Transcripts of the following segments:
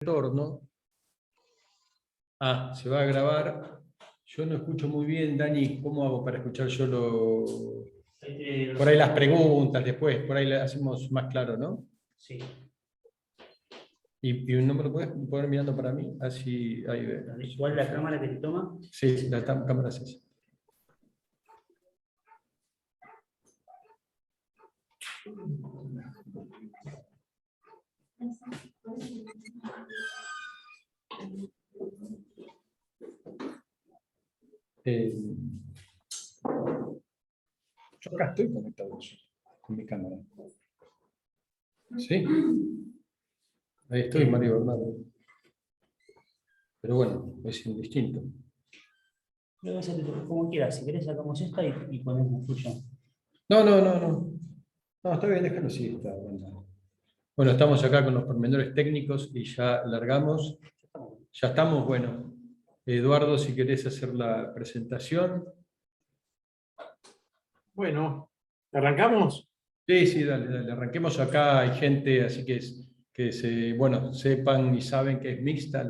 retorno. Se va a grabar. Yo no escucho muy bien, Dani, ¿cómo hago para escuchar yo por ahí las preguntas después? Por ahí le hacemos más claro, ¿no? Sí. ¿Y no me lo puedes poner mirando para mí? Así, ahí ve. ¿Igual la cámara que te toma? Sí, la cámara es esa. Yo acá estoy conectado con mi cámara. ¿Sí? Ahí estoy, Mario Bernardo. Pero bueno, es indistinto. Luego como quieras, si querés sacamos esta y ponemos tuya. No. No, está bien, déjalo así. Está bueno. Bueno, estamos acá con los pormenores técnicos y ya largamos. Ya estamos, bueno. Eduardo, si querés hacer la presentación. Bueno, ¿arrancamos? Sí, dale. Arranquemos acá. Hay gente, así que sepan y saben que es mixta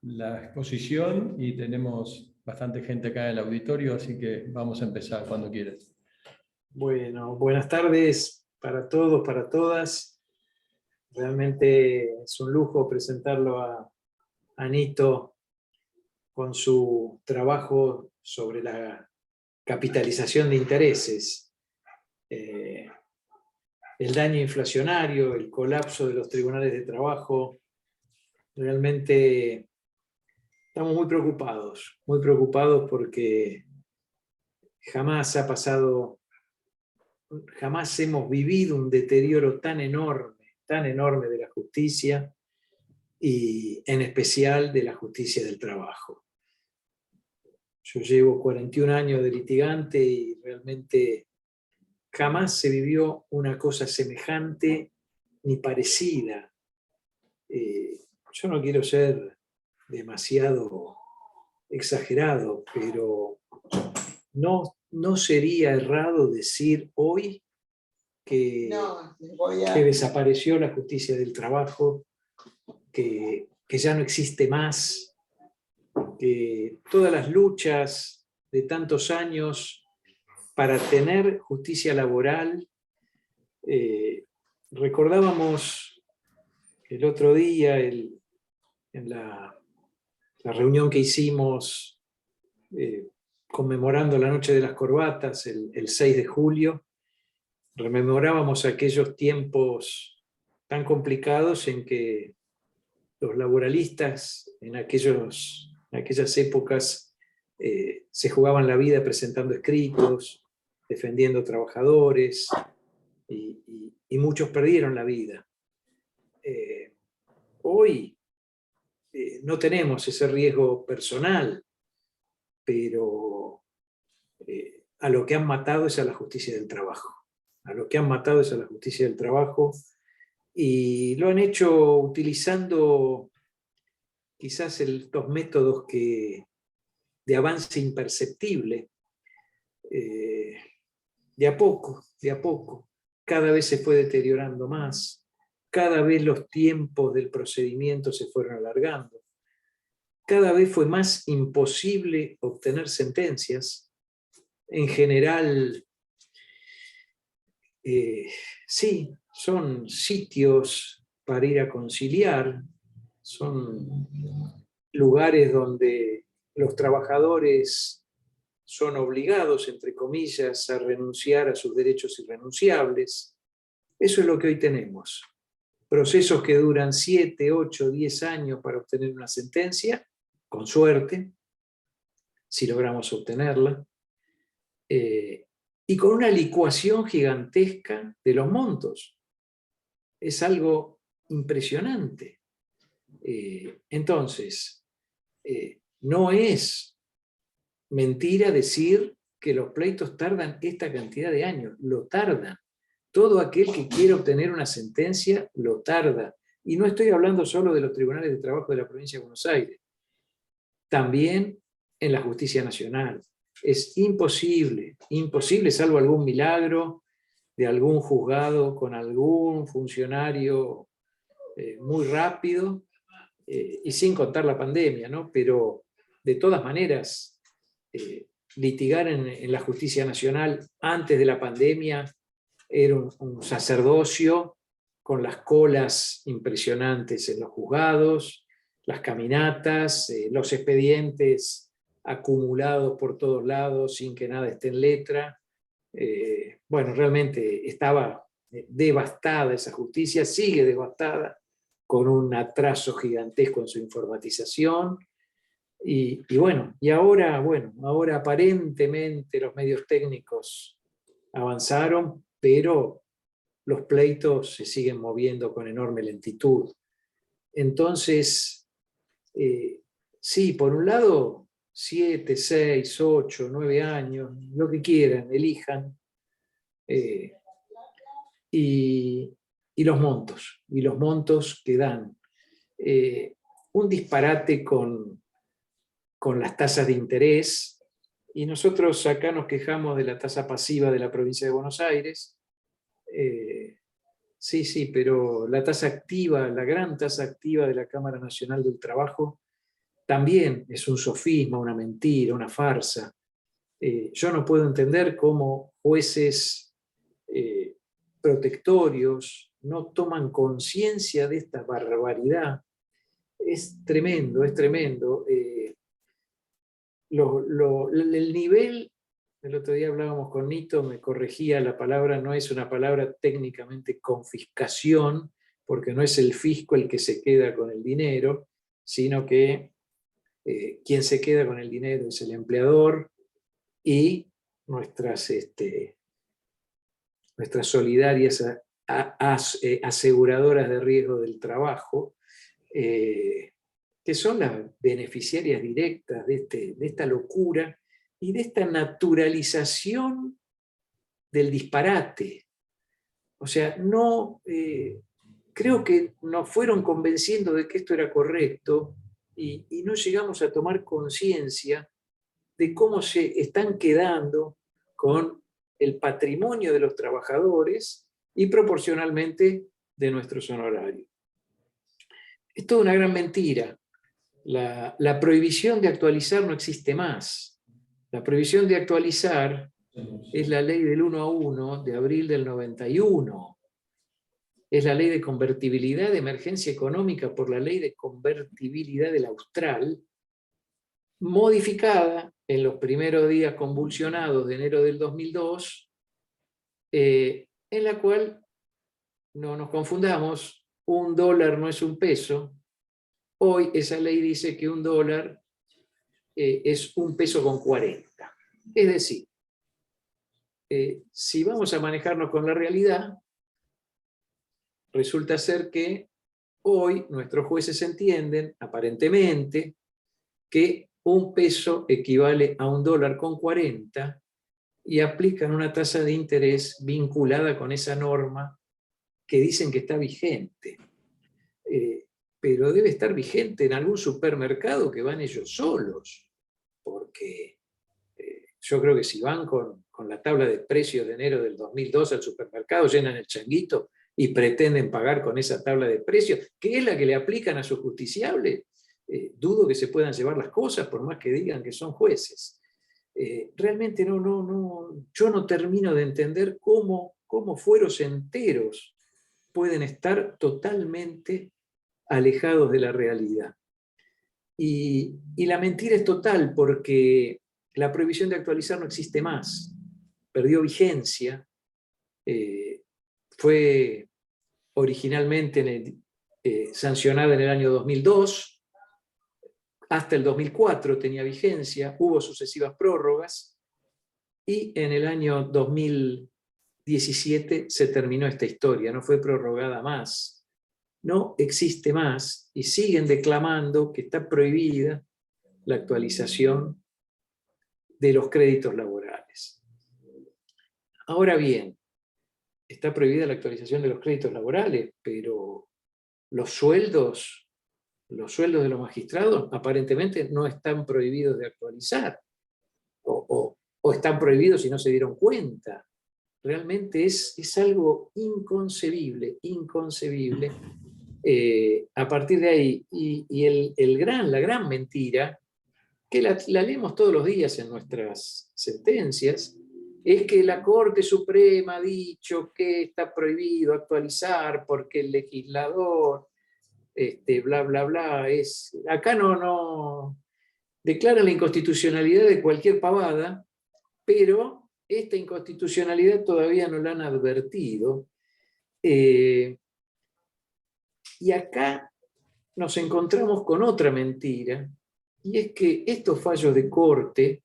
la exposición y tenemos bastante gente acá en el auditorio, así que vamos a empezar cuando quieras. Bueno, buenas tardes para todos, para todas. Realmente es un lujo presentarlo a Anito con su trabajo sobre la capitalización de intereses, el daño inflacionario, el colapso de los tribunales de trabajo. Realmente estamos muy preocupados porque jamás hemos vivido un deterioro tan enorme de la justicia y en especial de la justicia del trabajo. Yo llevo 41 años de litigante y realmente jamás se vivió una cosa semejante ni parecida. Yo no quiero ser demasiado exagerado, pero no sería errado decir hoy que desapareció la justicia del trabajo, que ya no existe más, que todas las luchas de tantos años para tener justicia laboral, recordábamos el otro día en la reunión que hicimos conmemorando la Noche de las Corbatas, el 6 de julio, rememorábamos aquellos tiempos tan complicados en que los laboralistas en aquellas épocas se jugaban la vida presentando escritos, defendiendo trabajadores, y muchos perdieron la vida. Hoy no tenemos ese riesgo personal, pero a lo que han matado es a la justicia del trabajo. A lo que han matado es a la justicia del trabajo, y lo han hecho utilizando quizás los métodos de avance imperceptible, de a poco, cada vez se fue deteriorando más, cada vez los tiempos del procedimiento se fueron alargando, cada vez fue más imposible obtener sentencias. En general, sí, son sitios para ir a conciliar, son lugares donde los trabajadores son obligados, entre comillas, a renunciar a sus derechos irrenunciables. Eso es lo que hoy tenemos. Procesos que duran 7, 8, 10 años para obtener una sentencia, con suerte, si logramos obtenerla, y con una licuación gigantesca de los montos. Es algo impresionante. Entonces, no es mentira decir que los pleitos tardan esta cantidad de años, lo tardan. Todo aquel que quiere obtener una sentencia lo tarda. Y no estoy hablando solo de los tribunales de trabajo de la provincia de Buenos Aires, también en la justicia nacional. Es imposible, salvo algún milagro de algún juzgado con algún funcionario muy rápido, y sin contar la pandemia, ¿no? Pero de todas maneras, litigar en la justicia nacional antes de la pandemia era un sacerdocio con las colas impresionantes en los juzgados, las caminatas, los expedientes acumulados por todos lados sin que nada esté en letra. Bueno, realmente estaba devastada esa justicia, sigue devastada, con un atraso gigantesco en su informatización. Y bueno, ahora aparentemente los medios técnicos avanzaron, pero los pleitos se siguen moviendo con enorme lentitud. Entonces, sí, por un lado, 7, 6, 8, 9 años, lo que quieran, elijan. Y los montos que dan. Un disparate con las tasas de interés, y nosotros acá nos quejamos de la tasa pasiva de la provincia de Buenos Aires. Sí, pero la tasa activa, la gran tasa activa de la Cámara Nacional del Trabajo, también es un sofisma, una mentira, una farsa. Yo no puedo entender cómo jueces protectorios no toman conciencia de esta barbaridad. Es tremendo, es tremendo. El nivel, el otro día hablábamos con Nito, me corregía, la palabra no es una palabra técnicamente confiscación, porque no es el fisco el que se queda con el dinero, sino que quien se queda con el dinero es el empleador y nuestras solidarias aseguradoras de riesgo del trabajo, que son las beneficiarias directas de esta locura y de esta naturalización del disparate. O sea, creo que nos fueron convenciendo de que esto era correcto y no llegamos a tomar conciencia de cómo se están quedando con el patrimonio de los trabajadores y proporcionalmente de nuestros honorarios. Es toda una gran mentira. La prohibición de actualizar no existe más. La prohibición de actualizar es la ley del 1 a 1 de abril del 91. Es la ley de convertibilidad de emergencia económica por la ley de convertibilidad del Austral, modificada en los primeros días convulsionados de enero del 2002, en la cual, no nos confundamos, $1 no es un peso. Hoy esa ley dice que $1 es 1 peso con 40. Es decir, si vamos a manejarnos con la realidad, resulta ser que hoy nuestros jueces entienden, aparentemente, que 1 peso equivale a $1 con 40 y aplican una tasa de interés vinculada con esa norma que dicen que está vigente. Pero debe estar vigente en algún supermercado que van ellos solos, porque yo creo que si van con la tabla de precios de enero del 2002 al supermercado, llenan el changuito y pretenden pagar con esa tabla de precios, que es la que le aplican a sus justiciables, dudo que se puedan llevar las cosas por más que digan que son jueces. Realmente yo no termino de entender cómo fueros enteros pueden estar totalmente alejados de la realidad. Y la mentira es total, porque la prohibición de actualizar no existe más, perdió vigencia, fue originalmente sancionada en el año 2002, hasta el 2004 tenía vigencia, hubo sucesivas prórrogas, y en el año 2017 se terminó esta historia, no fue prorrogada más. No existe más y siguen declamando que está prohibida la actualización de los créditos laborales. Ahora bien, está prohibida la actualización de los créditos laborales, pero los sueldos de los magistrados aparentemente no están prohibidos de actualizar, o están prohibidos y no se dieron cuenta. Realmente es algo inconcebible A partir de ahí, la gran mentira, que la leemos todos los días en nuestras sentencias, es que la Corte Suprema ha dicho que está prohibido actualizar porque el legislador, bla, bla, bla, acá no declara la inconstitucionalidad de cualquier pavada, pero esta inconstitucionalidad todavía no la han advertido. Y acá nos encontramos con otra mentira, y es que estos fallos de corte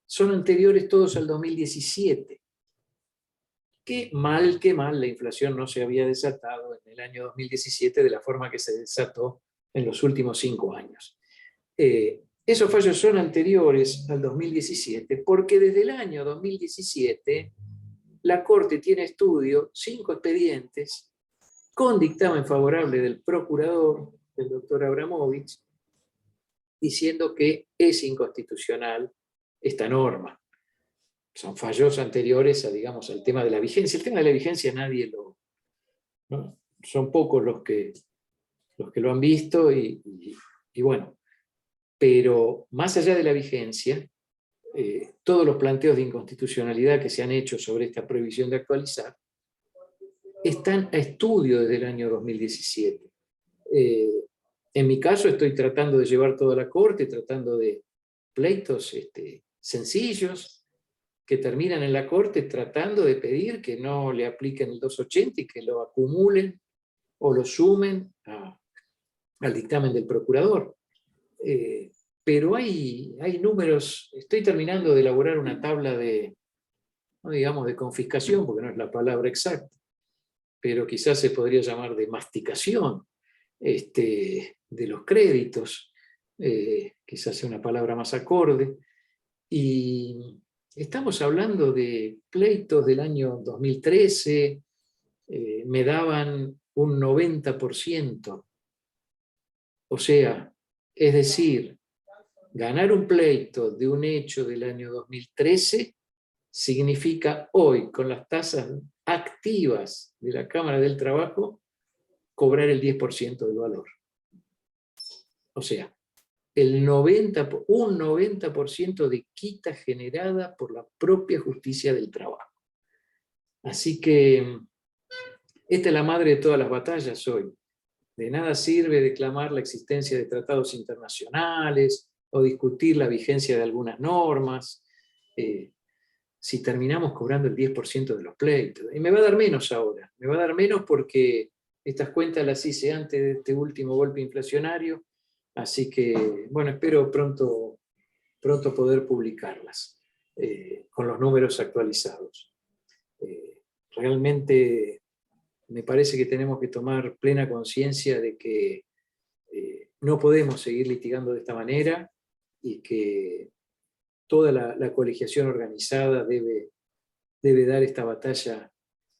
son anteriores todos al 2017. Qué mal, la inflación no se había desatado en el año 2017 de la forma que se desató en los últimos 5 años. Esos fallos son anteriores al 2017 porque desde el año 2017 la Corte tiene estudio 5 expedientes con dictamen favorable del procurador, el doctor Abramovich, diciendo que es inconstitucional esta norma. Son fallos anteriores a, digamos, al tema de la vigencia. El tema de la vigencia nadie ¿no? Son pocos los que lo han visto y bueno, pero más allá de la vigencia, todos los planteos de inconstitucionalidad que se han hecho sobre esta prohibición de actualizar están a estudio desde el año 2017. En mi caso estoy tratando de llevar toda la Corte, tratando de pleitos sencillos que terminan en la Corte tratando de pedir que no le apliquen el 280 y que lo acumulen o lo sumen al dictamen del procurador. Pero hay números, estoy terminando de elaborar una tabla no digamos de confiscación, porque no es la palabra exacta, pero quizás se podría llamar de masticación de los créditos, quizás sea una palabra más acorde, y estamos hablando de pleitos del año 2013, me daban un 90%, o sea, es decir, ganar un pleito de un hecho del año 2013 significa hoy, con las tasas activas de la Cámara del Trabajo, cobrar el 10% del valor. O sea, un 90% de quita generada por la propia justicia del trabajo. Así que esta es la madre de todas las batallas hoy. De nada sirve declamar la existencia de tratados internacionales o discutir la vigencia de algunas normas, si terminamos cobrando el 10% de los pleitos. Y me va a dar menos ahora, me va a dar menos porque estas cuentas las hice antes de este último golpe inflacionario, así que, bueno, espero pronto poder publicarlas con los números actualizados. Realmente me parece que tenemos que tomar plena conciencia de que no podemos seguir litigando de esta manera y que toda la colegiación organizada debe dar esta batalla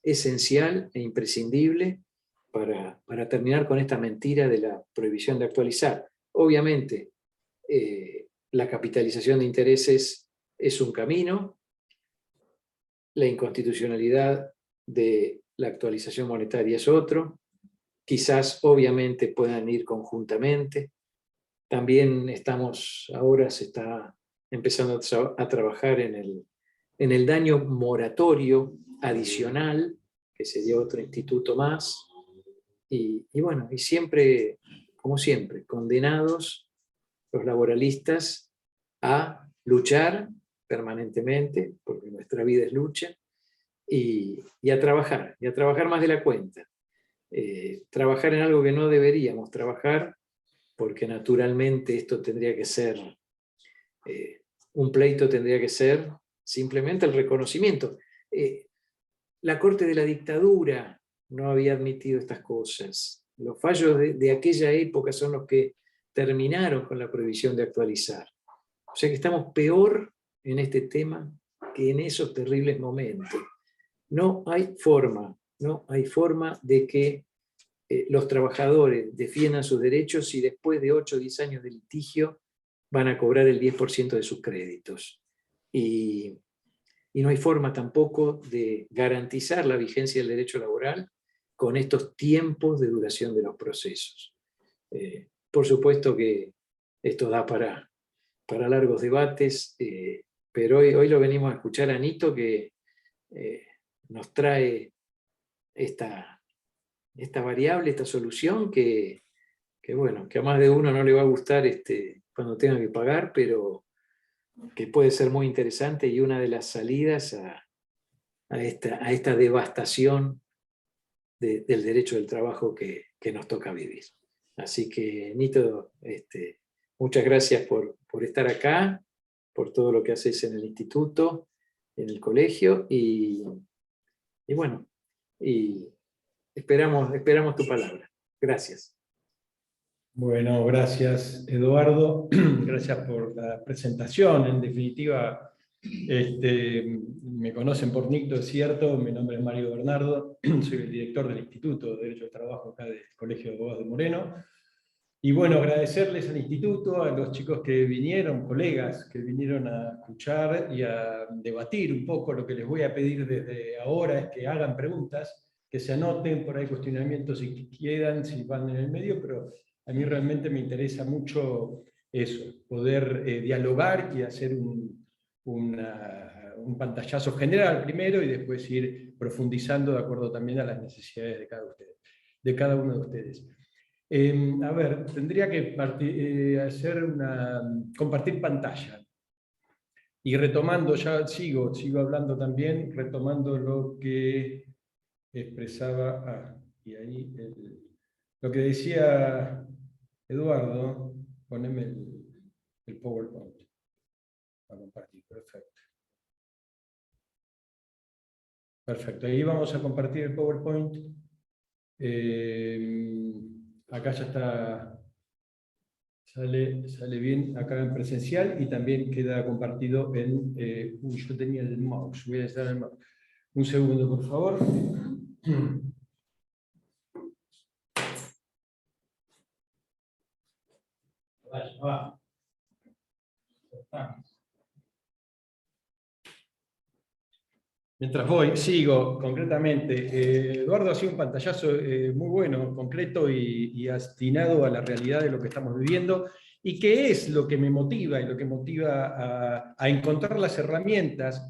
esencial e imprescindible para terminar con esta mentira de la prohibición de actualizar. Obviamente, la capitalización de intereses es un camino, la inconstitucionalidad de la actualización monetaria es otro, quizás obviamente puedan ir conjuntamente. También ahora se está empezando a trabajar en el daño moratorio adicional, que sería otro instituto más, y bueno, y siempre, como siempre, condenados los laboralistas a luchar permanentemente, porque nuestra vida es lucha, y a trabajar más de la cuenta. Trabajar en algo que no deberíamos trabajar, porque naturalmente esto tendría que ser, un pleito tendría que ser simplemente el reconocimiento. La Corte de la Dictadura no había admitido estas cosas. Los fallos de aquella época son los que terminaron con la prohibición de actualizar. O sea que estamos peor en este tema que en esos terribles momentos. No hay forma de que los trabajadores defiendan sus derechos si después de 8 o 10 años de litigio van a cobrar el 10% de sus créditos. Y no hay forma tampoco de garantizar la vigencia del derecho laboral con estos tiempos de duración de los procesos. Por supuesto que esto da para largos debates, pero hoy lo venimos a escuchar a Nito, que nos trae esta variable, esta solución que bueno, que a más de uno no le va a gustar cuando tenga que pagar, pero que puede ser muy interesante y una de las salidas a esta devastación del derecho del trabajo que nos toca vivir. Así que, Nito, muchas gracias por estar acá, por todo lo que haces en el instituto, en el colegio, y bueno, y esperamos tu palabra. Gracias. Bueno, gracias Eduardo, gracias por la presentación. En definitiva, me conocen por Nicto, es cierto, mi nombre es Mario Bernardo, soy el director del Instituto de Derecho del Trabajo acá del Colegio de Abogados de Moreno. Y bueno, agradecerles al instituto, a los chicos que vinieron, colegas que vinieron a escuchar y a debatir un poco. Lo que les voy a pedir desde ahora es que hagan preguntas, que se anoten por ahí cuestionamientos si quedan, si van en el medio, pero a mí realmente me interesa mucho eso, poder dialogar y hacer un pantallazo general primero y después ir profundizando de acuerdo también a las necesidades de cada uno de ustedes. A ver, tendría que compartir pantalla. Y retomando, ya sigo hablando también, retomando lo que expresaba, y ahí lo que decía Eduardo, poneme el PowerPoint para compartir, perfecto. Perfecto, ahí vamos a compartir el PowerPoint. Acá ya está, sale bien acá en presencial y también queda compartido en... yo tenía el mouse, voy a estar el mouse. Un segundo, por favor. Va. Mientras voy, sigo concretamente. Eduardo ha sido un pantallazo muy bueno, concreto y atinado a la realidad de lo que estamos viviendo y qué es lo que me motiva y lo que motiva a encontrar las herramientas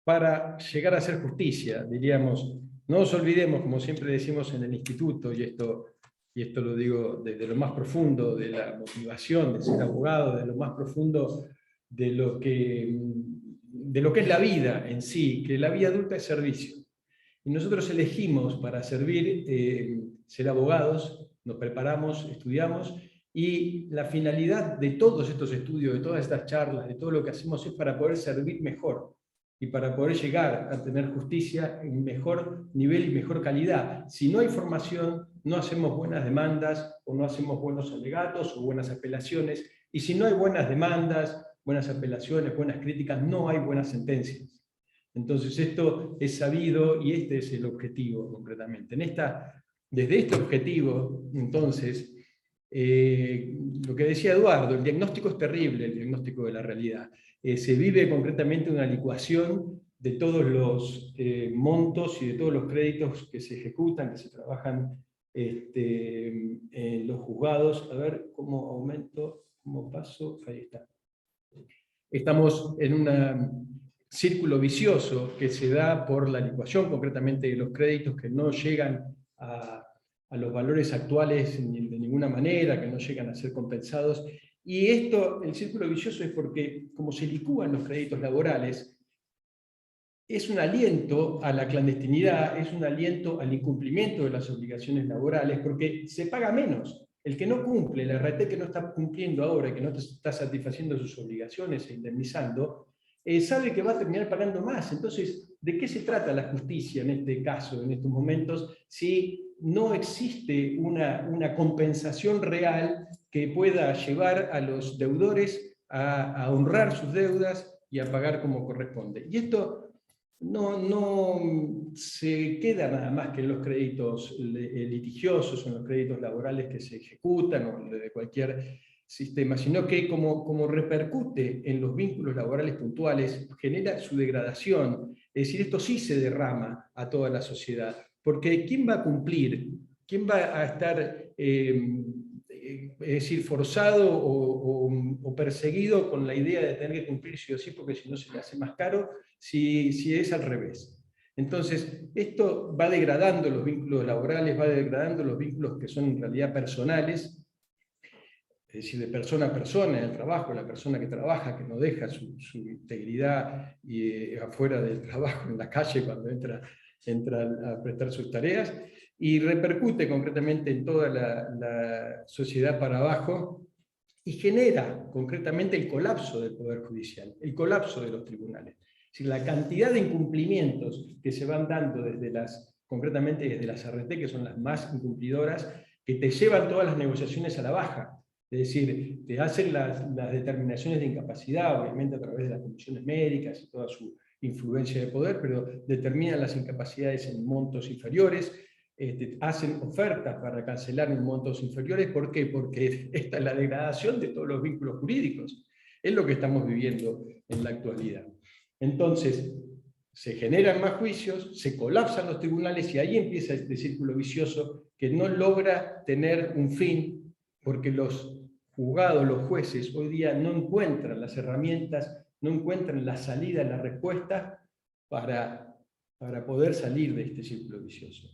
para llegar a hacer justicia, diríamos. No nos olvidemos, como siempre decimos en el instituto, y esto lo digo desde lo más profundo de la motivación de ser abogado, de lo más profundo de lo que es la vida en sí, que la vida adulta es servicio. Y nosotros elegimos para servir, ser abogados, nos preparamos, estudiamos, y la finalidad de todos estos estudios, de todas estas charlas, de todo lo que hacemos es para poder servir mejor y para poder llegar a tener justicia en mejor nivel y mejor calidad. Si no hay formación, no hacemos buenas demandas, o no hacemos buenos alegatos o buenas apelaciones, y si no hay buenas demandas, buenas apelaciones, buenas críticas, no hay buenas sentencias. Entonces esto es sabido y este es el objetivo concretamente. Desde este objetivo, entonces, lo que decía Eduardo, el diagnóstico es terrible, el diagnóstico de la realidad. Se vive concretamente una licuación de todos los montos y de todos los créditos que se ejecutan, que se trabajan en los juzgados. A ver cómo aumento, cómo paso, ahí está. Estamos en un círculo vicioso que se da por la licuación, concretamente de los créditos que no llegan a los valores actuales de ninguna manera, que no llegan a ser compensados. Y el círculo vicioso es porque, como se licúan los créditos laborales, es un aliento a la clandestinidad, es un aliento al incumplimiento de las obligaciones laborales, porque se paga menos. El que no cumple, la RT que no está cumpliendo ahora, que no está satisfaciendo sus obligaciones e indemnizando, sabe que va a terminar pagando más. Entonces, ¿de qué se trata la justicia en este caso, en estos momentos, si no existe una compensación real que pueda llevar a los deudores a honrar sus deudas y a pagar como corresponde? Y esto no se queda nada más que en los créditos litigiosos, en los créditos laborales que se ejecutan o de cualquier sistema, sino que como repercute en los vínculos laborales puntuales, genera su degradación. Es decir, esto sí se derrama a toda la sociedad. Porque ¿quién va a cumplir? ¿Quién va a estar, es decir, forzado o perseguido con la idea de tener que cumplir sí o sí, porque si no se le hace más caro, si es al revés? Entonces, esto va degradando los vínculos laborales, va degradando los vínculos que son en realidad personales, es decir, de persona a persona en el trabajo, la persona que trabaja, que no deja su integridad afuera del trabajo, en la calle, cuando entra a prestar sus tareas, y repercute concretamente en toda la sociedad para abajo, y genera concretamente el colapso del Poder Judicial, el colapso de los tribunales. Es decir, la cantidad de incumplimientos que se van dando concretamente desde las ART, que son las más incumplidoras, que te llevan todas las negociaciones a la baja. Es decir, te hacen las determinaciones de incapacidad, obviamente a través de las comisiones médicas y toda su influencia de poder, pero determinan las incapacidades en montos inferiores, hacen ofertas para cancelar en montos inferiores. ¿Por qué? Porque esta es la degradación de todos los vínculos jurídicos. Es lo que estamos viviendo en la actualidad. Entonces, se generan más juicios, se colapsan los tribunales y ahí empieza este círculo vicioso que no logra tener un fin, porque los juzgados, los jueces, hoy día no encuentran las herramientas, no encuentran la salida, la respuesta para poder salir de este círculo vicioso.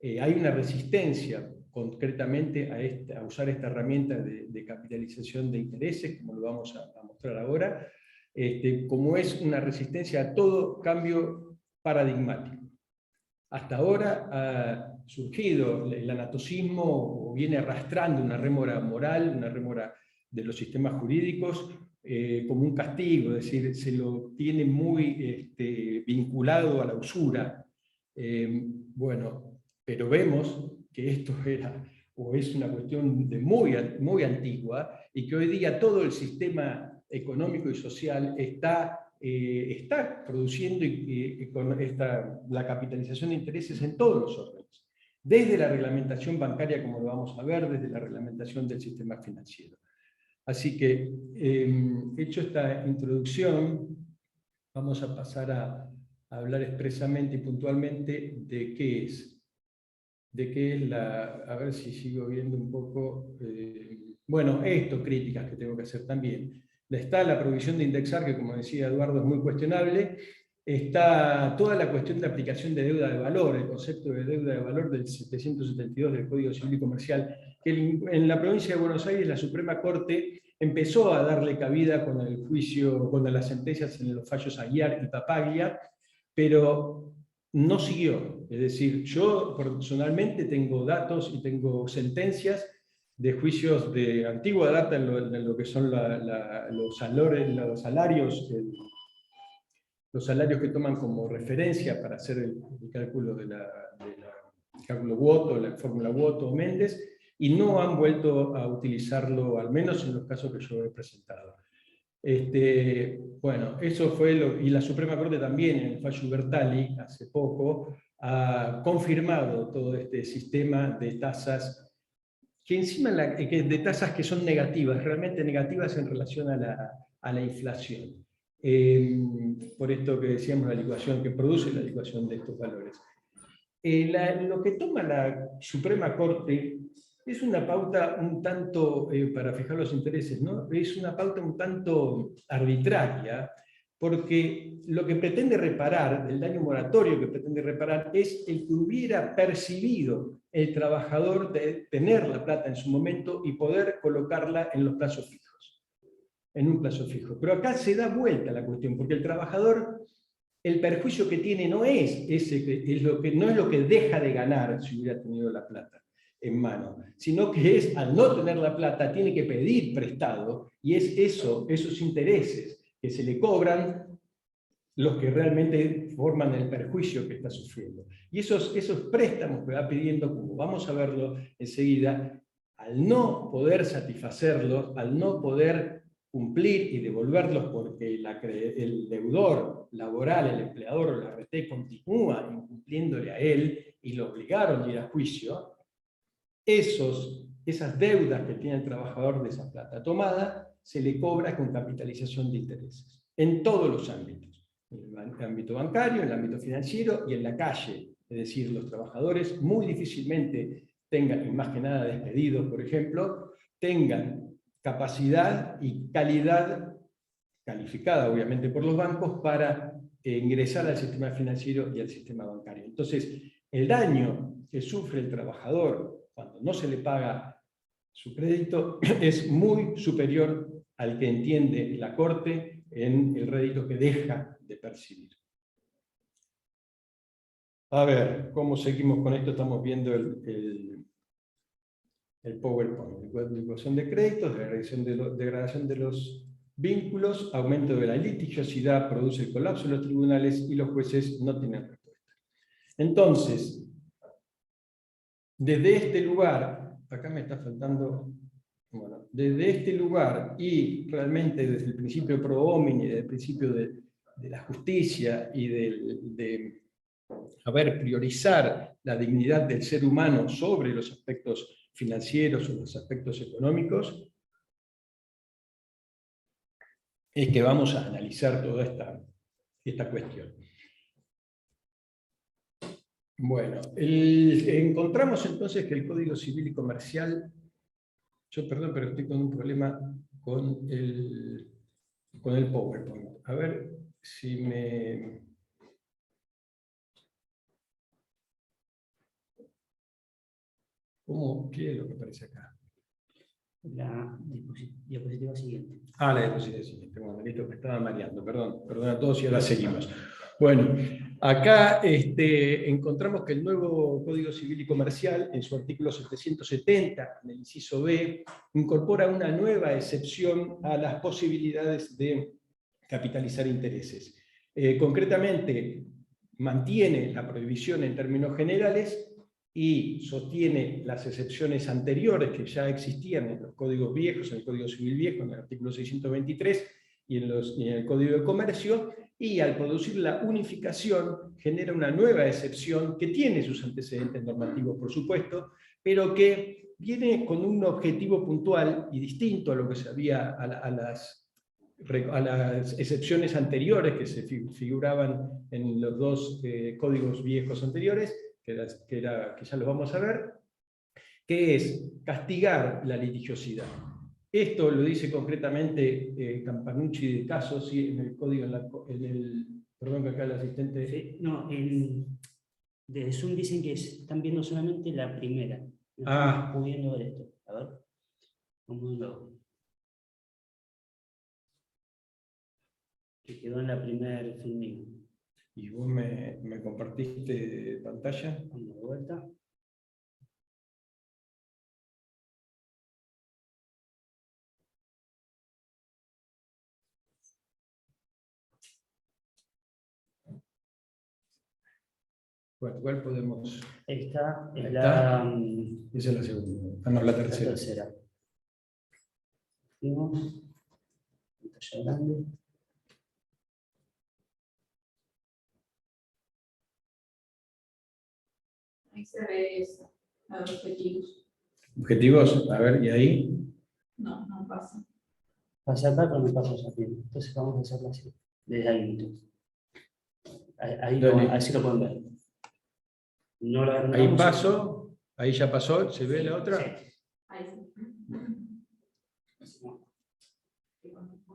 Hay una resistencia concretamente a usar esta herramienta de capitalización de intereses, como lo vamos a mostrar ahora, como es una resistencia a todo cambio paradigmático. Hasta ahora ha surgido el anatocismo, o viene arrastrando una rémora moral, una rémora de los sistemas jurídicos, como un castigo, es decir, se lo tiene muy vinculado a la usura. Bueno, pero vemos que esto era, o es una cuestión de muy antigua, y que hoy día todo el sistema económico y social está produciendo con la capitalización de intereses en todos los órdenes, desde la reglamentación bancaria, como lo vamos a ver, desde la reglamentación del sistema financiero. Así que, hecho esta introducción, vamos a pasar a hablar expresamente y puntualmente de qué es. A ver si sigo viendo un poco. Bueno, críticas que tengo que hacer también. Está la prohibición de indexar, que como decía Eduardo es muy cuestionable. Está toda la cuestión de aplicación de deuda de valor, el concepto de deuda de valor del 772 del Código Civil y Comercial, que en la provincia de Buenos Aires la Suprema Corte empezó a darle cabida con el juicio, con las sentencias en los fallos Aguiar y Papaglia, pero no siguió. Es decir, yo personalmente tengo datos y tengo sentencias de juicios de antigua data en lo que son los salarios que toman como referencia para hacer el cálculo el cálculo Woto, la fórmula Woto o Méndez, y no han vuelto a utilizarlo, al menos en los casos que yo he presentado. Bueno, eso fue y la Suprema Corte también, en el fallo Bertali, hace poco, ha confirmado todo este sistema de tasas, que encima de tasas que son negativas, realmente negativas en relación a la inflación. Por esto que decíamos, la licuación, que produce la licuación de estos valores. Lo que toma la Suprema Corte es una pauta un tanto, para fijar los intereses, ¿no? Es una pauta un tanto arbitraria, porque lo que pretende reparar, el daño moratorio que pretende reparar, es el que hubiera percibido el trabajador de tener la plata en su momento y poder colocarla en los plazos fijos, en un plazo fijo. Pero acá se da vuelta la cuestión, porque el trabajador, el perjuicio que tiene no es no es lo que deja de ganar si hubiera tenido la plata en mano, sino que es, al no tener la plata, tiene que pedir prestado, y es esos intereses que se le cobran los que realmente forman el perjuicio que está sufriendo. Y esos préstamos que va pidiendo, como vamos a verlo enseguida, al no poder satisfacerlos, al no poder cumplir y devolverlos porque el deudor laboral, el empleador o la RT continúa incumpliéndole a él y lo obligaron a ir a juicio, esas deudas que tiene el trabajador de esa plata tomada se le cobra con capitalización de intereses, en todos los ámbitos, en el ámbito bancario, en el ámbito financiero y en la calle, Es decir, los trabajadores muy difícilmente tengan, y más que nada despedidos, por ejemplo, tengan capacidad y calidad calificada, obviamente, por los bancos para ingresar al sistema financiero y al sistema bancario. Entonces, el daño que sufre el trabajador cuando no se le paga su crédito es muy superior al que entiende la Corte en el rédito que deja de percibir. A ver, ¿cómo seguimos con esto? Estamos viendo el PowerPoint. Ecuación de créditos, degradación de los vínculos, aumento de la litigiosidad, produce el colapso de los tribunales y los jueces no tienen respuesta. Entonces, desde este lugar, acá me está faltando, bueno, desde este lugar y realmente desde el principio pro homini, desde el principio de la justicia y de priorizar la dignidad del ser humano sobre los aspectos financieros o los aspectos económicos, es que vamos a analizar toda esta cuestión. Bueno, encontramos entonces que el Código Civil y Comercial, yo perdón, pero estoy con un problema con el PowerPoint. A ver si me... ¿Qué es lo que aparece acá? La diapositiva siguiente. Ah, la diapositiva siguiente. Bueno, listo, me estaba mareando. Perdón a todos y ahora seguimos. Bueno, acá encontramos que el nuevo Código Civil y Comercial, en su artículo 770, en el inciso B, incorpora una nueva excepción a las posibilidades de capitalizar intereses. Concretamente, mantiene la prohibición en términos generales y sostiene las excepciones anteriores que ya existían en los códigos viejos, en el Código Civil Viejo, en el artículo 623 y en el Código de Comercio, y al producir la unificación genera una nueva excepción que tiene sus antecedentes normativos, por supuesto, pero que viene con un objetivo puntual y distinto a lo que se había a las excepciones anteriores que se figuraban en los dos códigos viejos anteriores, que ya los vamos a ver, que es castigar la litigiosidad. Esto lo dice concretamente Campanucci de Caso, ¿sí? En el código, perdón que acá el asistente... Sí, no, de Zoom dicen que están viendo solamente la primera. No están pudiendo ver esto. A ver, vamos luego. Que quedó en la primera filmina. ¿Y vos me compartiste pantalla? Vamos de vuelta. Bueno, igual podemos... Esta es Esa es la segunda. Ah, no, la tercera. La tercera. Vimos. Pantalla grande. Ahí se ve eso, los objetivos. ¿Objetivos? A ver, ¿y ahí? No, no pasa. Pasa acá, pero no pasa aquí. Entonces vamos a hacerlo así. Desde ahí. Así lo pueden ver. No la Ahí paso, ahí ya pasó, ¿se ve la otra? Sí. Ahí sí.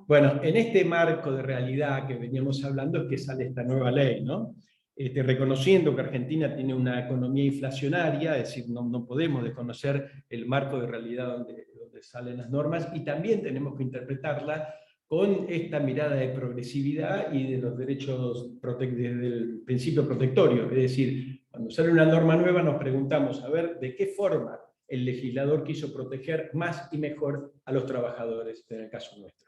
Bueno, en este marco de realidad que veníamos hablando es que sale esta nueva ley, ¿no? Reconociendo que Argentina tiene una economía inflacionaria, es decir, no podemos desconocer el marco de realidad donde salen las normas, y también tenemos que interpretarla con esta mirada de progresividad y de los derechos, del principio protectorio. Es decir, cuando sale una norma nueva nos preguntamos, a ver, ¿de qué forma el legislador quiso proteger más y mejor a los trabajadores, en el caso nuestro?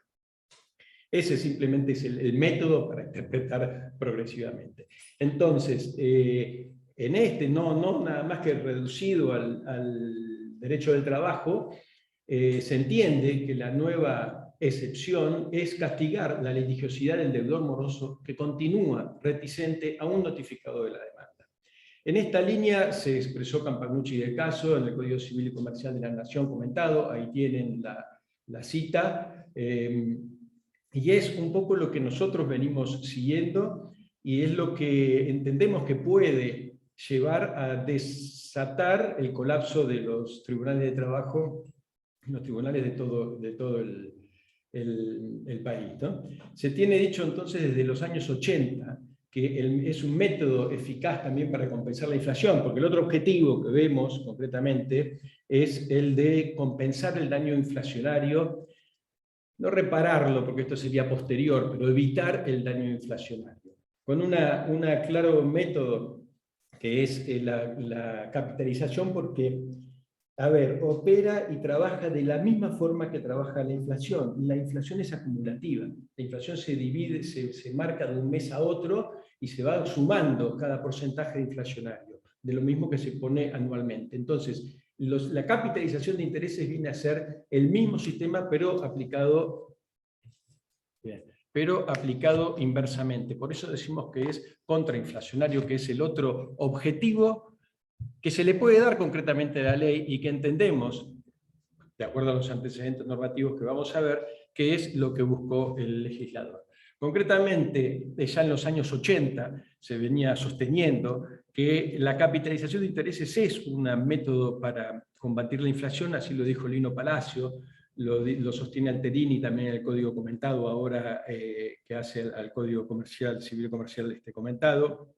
Ese simplemente es el método para interpretar progresivamente. Entonces, en no nada más que reducido al derecho del trabajo, se entiende que la nueva excepción es castigar la litigiosidad del deudor moroso que continúa reticente a un notificado de la demanda. En esta línea se expresó Campanucci de Caso en el Código Civil y Comercial de la Nación comentado, ahí tienen la cita, y es un poco lo que nosotros venimos siguiendo y es lo que entendemos que puede llevar a desatar el colapso de los tribunales de trabajo, los tribunales de todo el país, ¿no? Se tiene dicho entonces desde los años 80 que es un método eficaz también para compensar la inflación, porque el otro objetivo que vemos concretamente es el de compensar el daño inflacionario, no repararlo, porque esto sería posterior, pero evitar el daño inflacionario. Con un claro método que es la capitalización, porque, a ver, opera y trabaja de la misma forma que trabaja la inflación. La inflación es acumulativa. La inflación se divide, se marca de un mes a otro y se va sumando cada porcentaje inflacionario, de lo mismo que se pone anualmente. Entonces, la capitalización de intereses viene a ser el mismo sistema, pero aplicado inversamente. Por eso decimos que es contrainflacionario, que es el otro objetivo que se le puede dar concretamente a la ley y que entendemos, de acuerdo a los antecedentes normativos que vamos a ver, que es lo que buscó el legislador. Concretamente, ya en los años 80 se venía sosteniendo que la capitalización de intereses es un método para combatir la inflación, así lo dijo Lino Palacio, lo sostiene Alterini también en el código comentado ahora que hace al código comercial, civil y comercial comentado.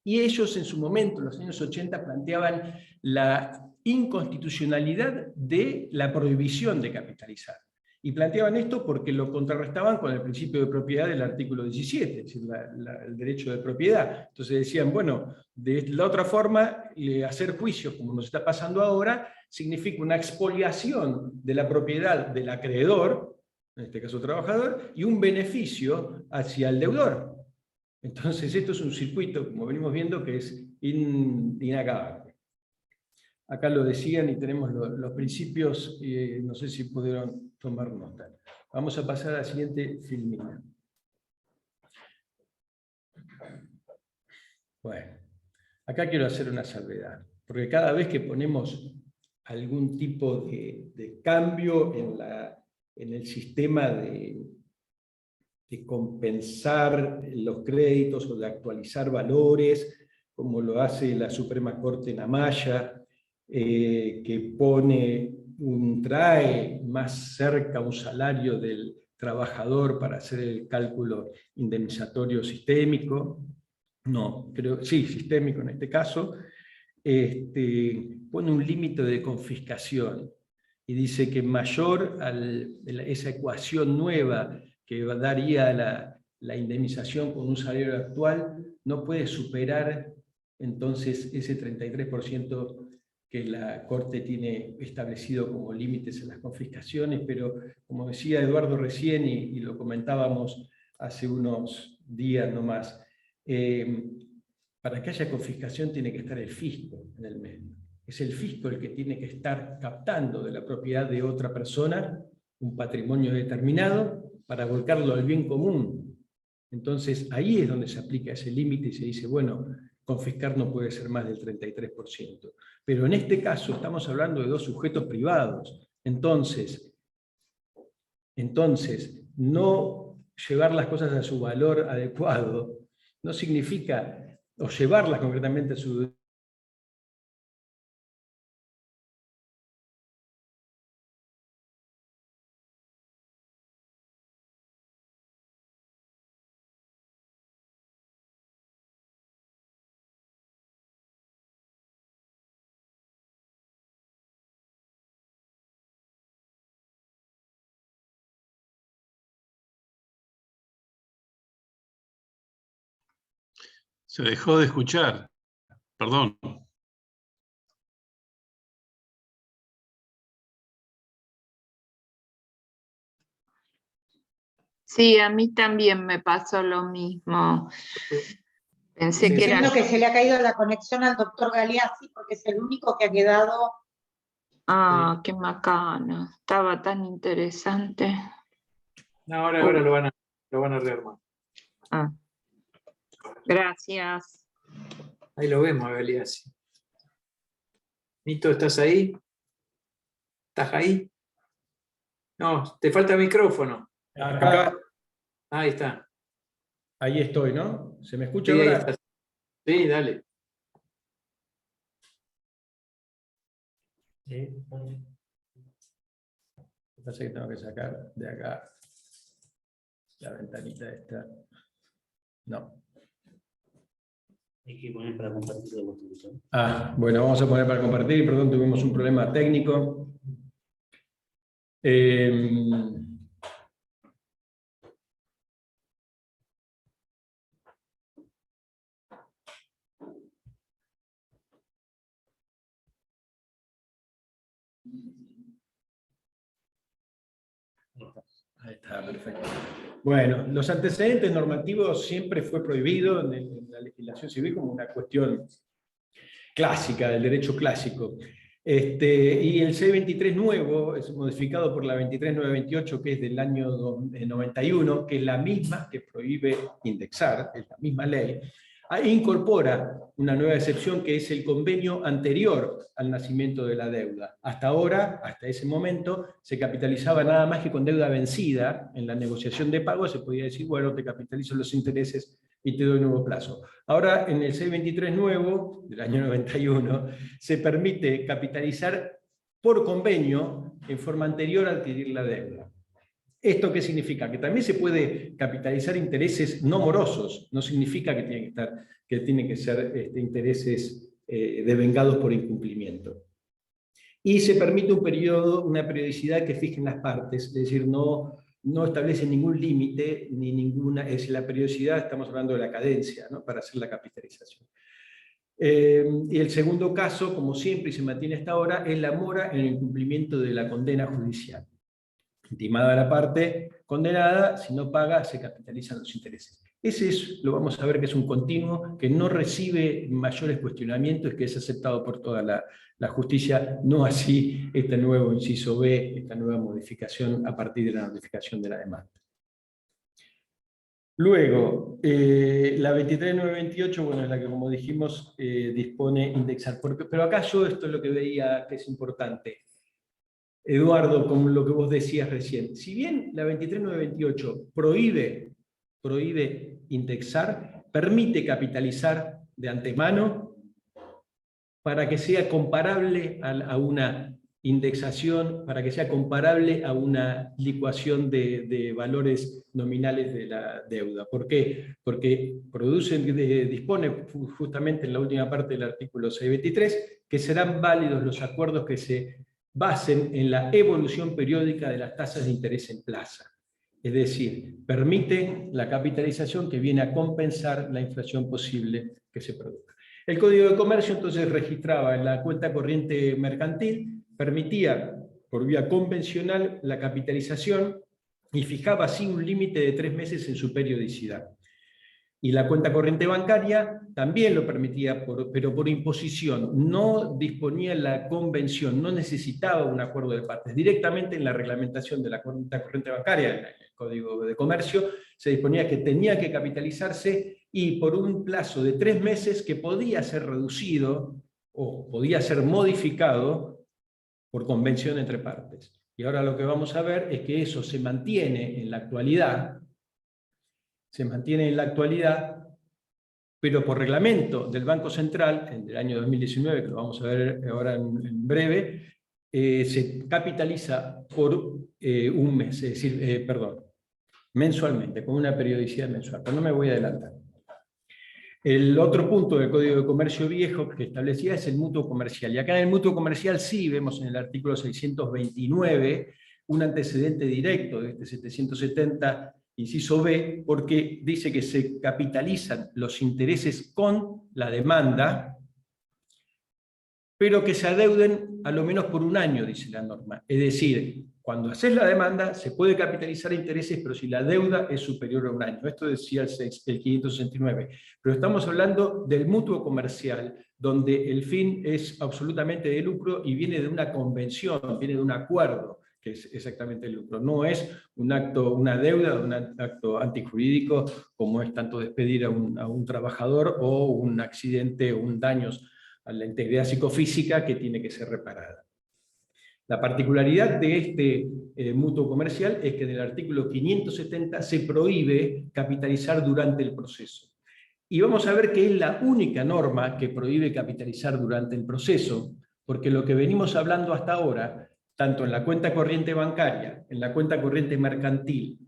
Y ellos en su momento, en los años 80, planteaban la inconstitucionalidad de la prohibición de capitalizar. Y planteaban esto porque lo contrarrestaban con el principio de propiedad del artículo 17, es decir, el derecho de propiedad. Entonces decían, bueno, de la otra forma, hacer juicios, como nos está pasando ahora, significa una expoliación de la propiedad del acreedor, en este caso trabajador, y un beneficio hacia el deudor. Entonces esto es un circuito, como venimos viendo, que es inacabable. Acá lo decían y tenemos los principios, no sé si pudieron tomar nota. Vamos a pasar a la siguiente filmina. Bueno, acá quiero hacer una salvedad, porque cada vez que ponemos algún tipo de cambio en el sistema de compensar los créditos o de actualizar valores, como lo hace la Suprema Corte en Amaya, que trae más cerca un salario del trabajador para hacer el cálculo indemnizatorio sistémico, sistémico en este caso, pone un límite de confiscación y dice que mayor a esa ecuación nueva que daría la indemnización con un salario actual, no puede superar entonces ese 33% que la Corte tiene establecido como límites en las confiscaciones, pero como decía Eduardo recién y lo comentábamos hace unos días nomás, para que haya confiscación tiene que estar el fisco en el medio. Es el fisco el que tiene que estar captando de la propiedad de otra persona un patrimonio determinado para volcarlo al bien común. Entonces ahí es donde se aplica ese límite y se dice, bueno, confiscar no puede ser más del 33%. Pero en este caso estamos hablando de dos sujetos privados. Entonces no llevar las cosas a su valor adecuado no significa, o llevarlas concretamente a su Se dejó de escuchar. Perdón. Sí, a mí también me pasó lo mismo. Pensé que era... que se le ha caído la conexión al doctor Galeazzi porque es el único que ha quedado... Ah, qué macana. Estaba tan interesante. No, ahora lo van a rearmar. Ah. Gracias. Ahí lo vemos a Galeazzi. Nito, ¿estás ahí? ¿Estás ahí? No, te falta micrófono. Acá, Ahí está. ahí estoy, ¿no? ¿Se me escucha Sí, ahí ahora? estás. Sí, dale. Lo que pasa es que tengo que sacar de acá la ventanita esta. No. Hay que poner para compartir de vuestro. Bueno, vamos a poner para compartir. Perdón, tuvimos un problema técnico. Ahí está, perfecto. Bueno, los antecedentes normativos siempre fue prohibido en la legislación civil como una cuestión clásica, del derecho clásico. Y el C23 nuevo es modificado por la 23928, que es del año 91, que es la misma que prohíbe indexar, es la misma ley. Ahí incorpora una nueva excepción que es el convenio anterior al nacimiento de la deuda. Hasta ahora, hasta ese momento, se capitalizaba nada más que con deuda vencida. En la negociación de pago se podía decir, bueno, te capitalizo los intereses y te doy nuevo plazo. Ahora, en el C23 nuevo, del año 91, se permite capitalizar por convenio en forma anterior a adquirir la deuda. ¿Esto qué significa? Que también se puede capitalizar intereses no morosos, no significa que tienen que ser intereses devengados por incumplimiento. Y se permite un periodo, una periodicidad que fijen las partes, es decir, no establece ningún límite, ni ninguna, es decir, la periodicidad, estamos hablando de la cadencia, ¿no?, para hacer la capitalización. Y el segundo caso, como siempre y se mantiene hasta ahora, es la mora en el cumplimiento de la condena judicial. Intimada la parte condenada, si no paga, se capitalizan los intereses. Lo vamos a ver que es un continuo que no recibe mayores cuestionamientos, que es aceptado por toda la justicia, no así este nuevo inciso B, esta nueva modificación a partir de la notificación de la demanda. Luego, la 23928, bueno, es la que, como dijimos, dispone indexar. Pero acá esto es lo que veía que es importante. Eduardo, con lo que vos decías recién, si bien la 23928 prohíbe indexar, permite capitalizar de antemano para que sea comparable a una indexación, para que sea comparable a una licuación de valores nominales de la deuda. ¿Por qué? Porque dispone justamente en la última parte del artículo 623 que serán válidos los acuerdos que se basen en la evolución periódica de las tasas de interés en plaza. Es decir, permite la capitalización que viene a compensar la inflación posible que se produzca. El Código de Comercio entonces registraba en la cuenta corriente mercantil, permitía por vía convencional la capitalización y fijaba así un límite de 3 meses en su periodicidad. Y la cuenta corriente bancaria también lo permitía, pero por imposición. No disponía la convención, no necesitaba un acuerdo de partes. Directamente en la reglamentación de la cuenta corriente bancaria, en el Código de Comercio, se disponía que tenía que capitalizarse y por un plazo de 3 meses que podía ser reducido o podía ser modificado por convención entre partes. Y ahora lo que vamos a ver es que eso se mantiene en la actualidad, pero por reglamento del Banco Central, del año 2019, que lo vamos a ver ahora en breve, se capitaliza por un mes, es decir, mensualmente, con una periodicidad mensual. Pero no me voy a adelantar. El otro punto del Código de Comercio viejo que establecía es el mutuo comercial. Y acá en el mutuo comercial sí vemos en el artículo 629 un antecedente directo de este 770, inciso B, porque dice que se capitalizan los intereses con la demanda, pero que se adeuden a lo menos por un año, dice la norma. Es decir, cuando haces la demanda se puede capitalizar intereses, pero si la deuda es superior a un año. Esto decía el 569. Pero estamos hablando del mutuo comercial, donde el fin es absolutamente de lucro y viene de una convención, viene de un acuerdo, que es exactamente el lucro. No es un acto, una deuda, un acto antijurídico, como es tanto despedir a un trabajador o un accidente o un daño a la integridad psicofísica que tiene que ser reparada. La particularidad de este mutuo comercial es que en el artículo 570 se prohíbe capitalizar durante el proceso. Y vamos a ver que es la única norma que prohíbe capitalizar durante el proceso, porque lo que venimos hablando hasta ahora, tanto en la cuenta corriente bancaria, en la cuenta corriente mercantil,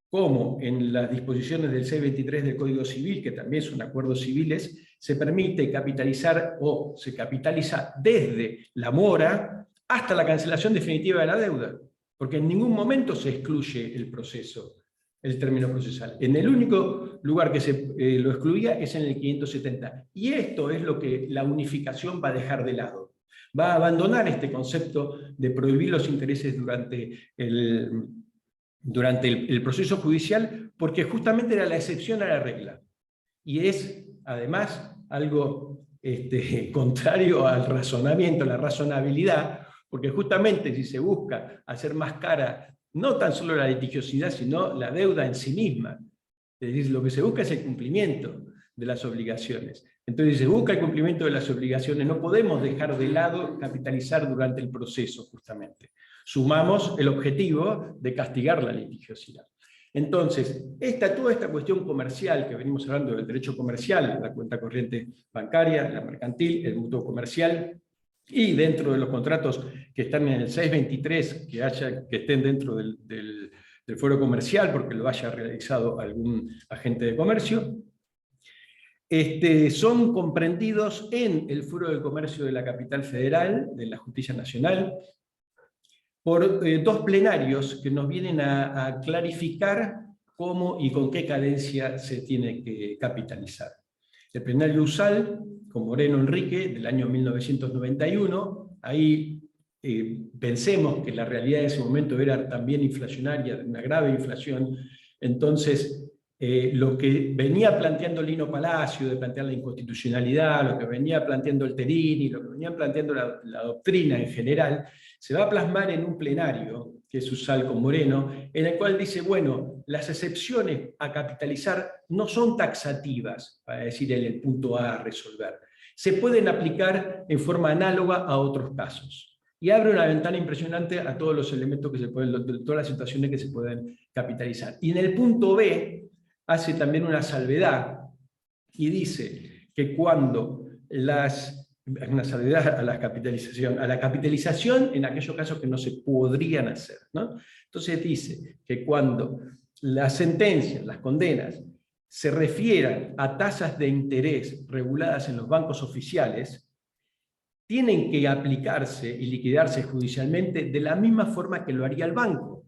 como en las disposiciones del 623 del Código Civil, que también son acuerdos civiles, se permite capitalizar o se capitaliza desde la mora hasta la cancelación definitiva de la deuda, porque en ningún momento se excluye el proceso, el término procesal. En el único lugar que se lo excluía es en el 570. Y esto es lo que la unificación va a dejar de lado. Va a abandonar este concepto de prohibir los intereses durante el proceso judicial, porque justamente era la excepción a la regla. Y es, además, algo contrario al razonamiento, a la razonabilidad, porque justamente si se busca hacer más cara no tan solo la litigiosidad, sino la deuda en sí misma, es decir, lo que se busca es el cumplimiento de las obligaciones. Entonces, si se busca el cumplimiento de las obligaciones, no podemos dejar de lado capitalizar durante el proceso, justamente. Sumamos el objetivo de castigar la litigiosidad. Entonces, toda esta cuestión comercial que venimos hablando del derecho comercial, la cuenta corriente bancaria, la mercantil, el mutuo comercial, y dentro de los contratos que están en el 623, que estén dentro del fuero comercial, porque lo haya realizado algún agente de comercio, son comprendidos en el Fuero de Comercio de la Capital Federal, de la Justicia Nacional, por dos plenarios que nos vienen a clarificar cómo y con qué cadencia se tiene que capitalizar. El plenario USAL, con Moreno Enrique, del año 1991, ahí pensemos que la realidad de ese momento era también inflacionaria, una grave inflación, entonces lo que venía planteando Lino Palacio, de plantear la inconstitucionalidad, lo que venía planteando el Terini, lo que venía planteando la doctrina en general, se va a plasmar en un plenario, que es USAL con Moreno, en el cual dice, bueno, las excepciones a capitalizar no son taxativas, para decir el punto A a resolver. Se pueden aplicar en forma análoga a otros casos. Y abre una ventana impresionante a todos los elementos que se pueden, todas las situaciones que se pueden capitalizar. Y en el punto B, hace también una salvedad y dice que cuando una salvedad a la capitalización en aquellos casos que no se podrían hacer, ¿no? Entonces dice que cuando las sentencias, las condenas, se refieran a tasas de interés reguladas en los bancos oficiales, tienen que aplicarse y liquidarse judicialmente de la misma forma que lo haría el banco.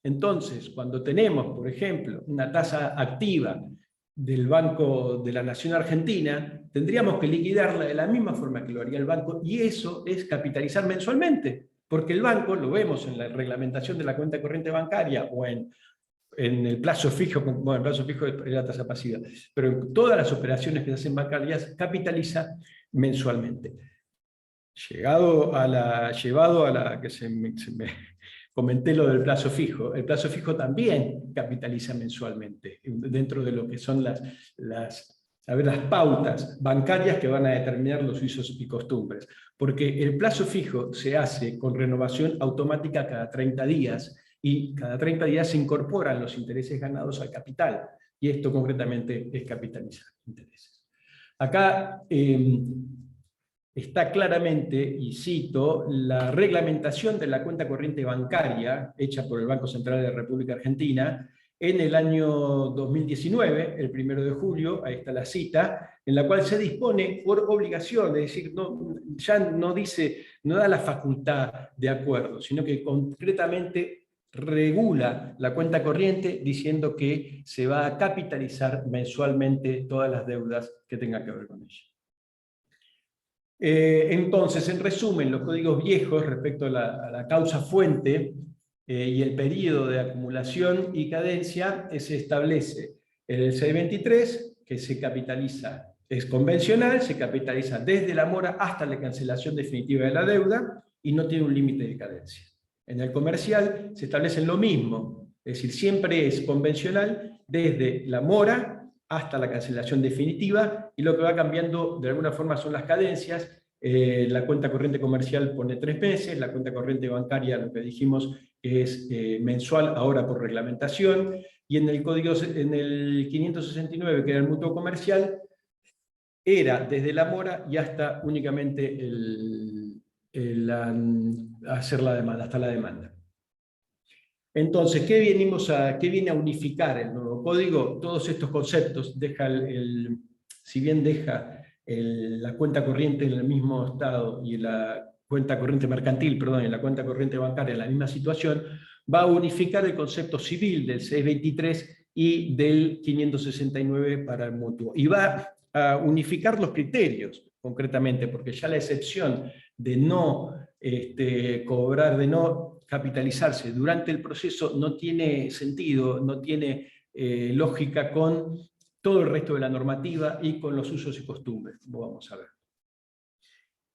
Entonces, cuando tenemos, por ejemplo, una tasa activa del Banco de la Nación Argentina, tendríamos que liquidarla de la misma forma que lo haría el banco, y eso es capitalizar mensualmente, porque el banco, lo vemos en la reglamentación de la cuenta corriente bancaria o en el plazo fijo, bueno, el plazo fijo es la tasa pasiva, pero en todas las operaciones que se hacen bancarias, capitaliza mensualmente. Llevado a la que comenté lo del plazo fijo, el plazo fijo también capitaliza mensualmente, dentro de lo que son las pautas bancarias que van a determinar los usos y costumbres, porque el plazo fijo se hace con renovación automática cada 30 días, y cada 30 días se incorporan los intereses ganados al capital, y esto concretamente es capitalizar intereses. Acá está claramente, y cito, la reglamentación de la cuenta corriente bancaria hecha por el Banco Central de la República Argentina en el año 2019, el 1 de julio, ahí está la cita, en la cual se dispone por obligación, es decir, ya no da la facultad de acuerdo, sino que concretamente regula la cuenta corriente diciendo que se va a capitalizar mensualmente todas las deudas que tengan que ver con ella. Entonces, en resumen, los códigos viejos respecto a la causa fuente y el periodo de acumulación y cadencia se establece en el 623, que se capitaliza, es convencional, se capitaliza desde la mora hasta la cancelación definitiva de la deuda y no tiene un límite de cadencia. En el comercial se establece lo mismo, es decir, siempre es convencional desde la mora hasta la cancelación definitiva, y lo que va cambiando de alguna forma son las cadencias. La cuenta corriente comercial pone 3 meses, la cuenta corriente bancaria, lo que dijimos, es mensual, ahora por reglamentación, y en el 569, que era el mutuo comercial, era desde la mora y hasta únicamente hacer la demanda, hasta la demanda. Entonces, ¿qué viene a unificar el nuevo código? Todos estos conceptos, si bien deja la cuenta corriente en el mismo estado y la cuenta corriente mercantil, perdón, y la cuenta corriente bancaria en la misma situación, va a unificar el concepto civil del 623 y del 569 para el mutuo. Y va a unificar los criterios, concretamente, porque ya la excepción de no cobrar, de no capitalizarse durante el proceso no tiene sentido, no tiene lógica con todo el resto de la normativa y con los usos y costumbres. Lo vamos a ver.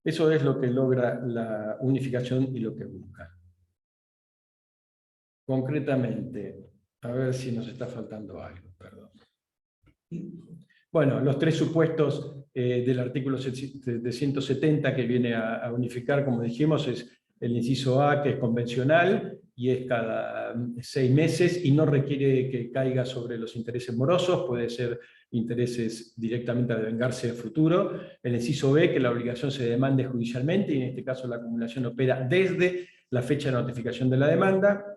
Eso es lo que logra la unificación y lo que busca. Concretamente, a ver si nos está faltando algo, perdón. Bueno, los tres supuestos del artículo 770 que viene a unificar, como dijimos, es el inciso A, que es convencional, y es cada 6 meses, y no requiere que caiga sobre los intereses morosos, puede ser intereses directamente a devengarse en futuro. El inciso B, que la obligación se demande judicialmente, y en este caso la acumulación opera desde la fecha de notificación de la demanda.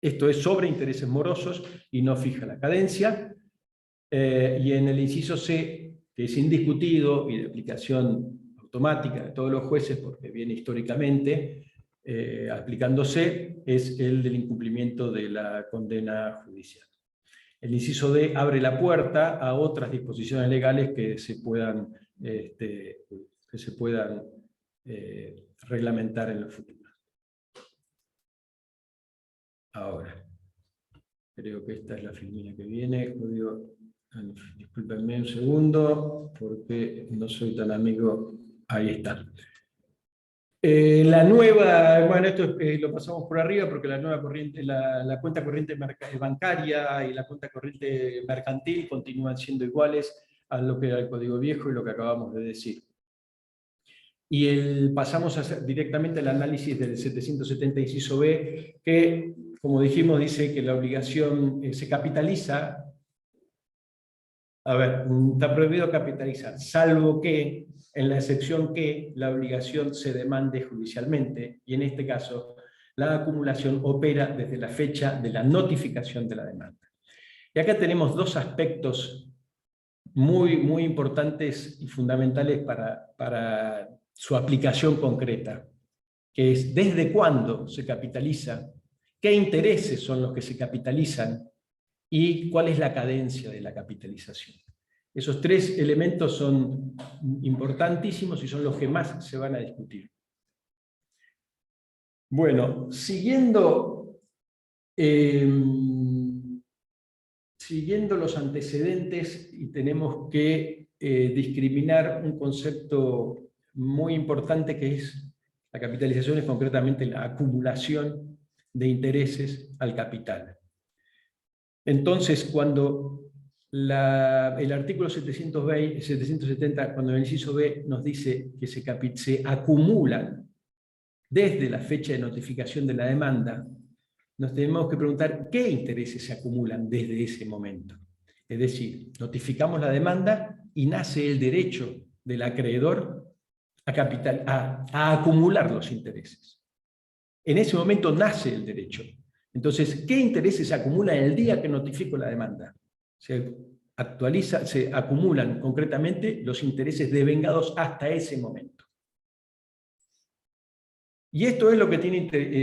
Esto es sobre intereses morosos y no fija la cadencia. Y en el inciso C, que es indiscutido y de aplicación automática de todos los jueces, porque viene históricamente aplicándose, es el del incumplimiento de la condena judicial. El inciso D abre la puerta a otras disposiciones legales que se puedan reglamentar en el futuro. Ahora, creo que esta es la filmina que viene. Discúlpenme un segundo, porque no soy tan amigo. Ahí está. La nueva, bueno, esto lo pasamos por arriba porque la nueva corriente, la cuenta corriente bancaria y la cuenta corriente mercantil continúan siendo iguales a lo que era el código viejo y lo que acabamos de decir. Y pasamos directamente al análisis del 770 inciso B, que, como dijimos, dice que la obligación se capitaliza. A ver, está prohibido capitalizar, salvo que, en la excepción que la obligación se demande judicialmente, y en este caso la acumulación opera desde la fecha de la notificación de la demanda. Y acá tenemos dos aspectos muy, muy importantes y fundamentales para su aplicación concreta, que es desde cuándo se capitaliza, qué intereses son los que se capitalizan y cuál es la cadencia de la capitalización. Esos tres elementos son importantísimos y son los que más se van a discutir. Bueno, siguiendo los antecedentes, y tenemos que discriminar un concepto muy importante que es la capitalización, es concretamente la acumulación de intereses al capital. Entonces, cuando el artículo 770, cuando el inciso B nos dice que se acumulan desde la fecha de notificación de la demanda, nos tenemos que preguntar qué intereses se acumulan desde ese momento. Es decir, notificamos la demanda y nace el derecho del acreedor a acumular los intereses. En ese momento nace el derecho. Entonces, ¿qué intereses se acumulan el día que notifico la demanda? Se acumulan concretamente los intereses devengados hasta ese momento. Y esto es lo que tiene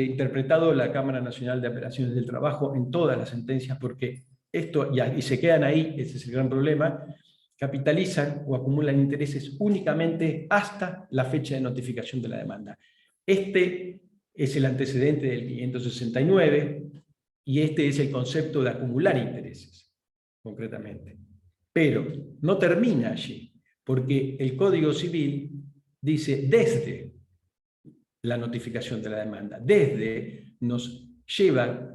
interpretado la Cámara Nacional de Apelaciones del Trabajo en todas las sentencias, porque esto, y se quedan ahí, ese es el gran problema, capitalizan o acumulan intereses únicamente hasta la fecha de notificación de la demanda. Este es el antecedente del 569, y este es el concepto de acumular intereses, concretamente. Pero no termina allí, porque el Código Civil dice desde la notificación de la demanda. Desde nos lleva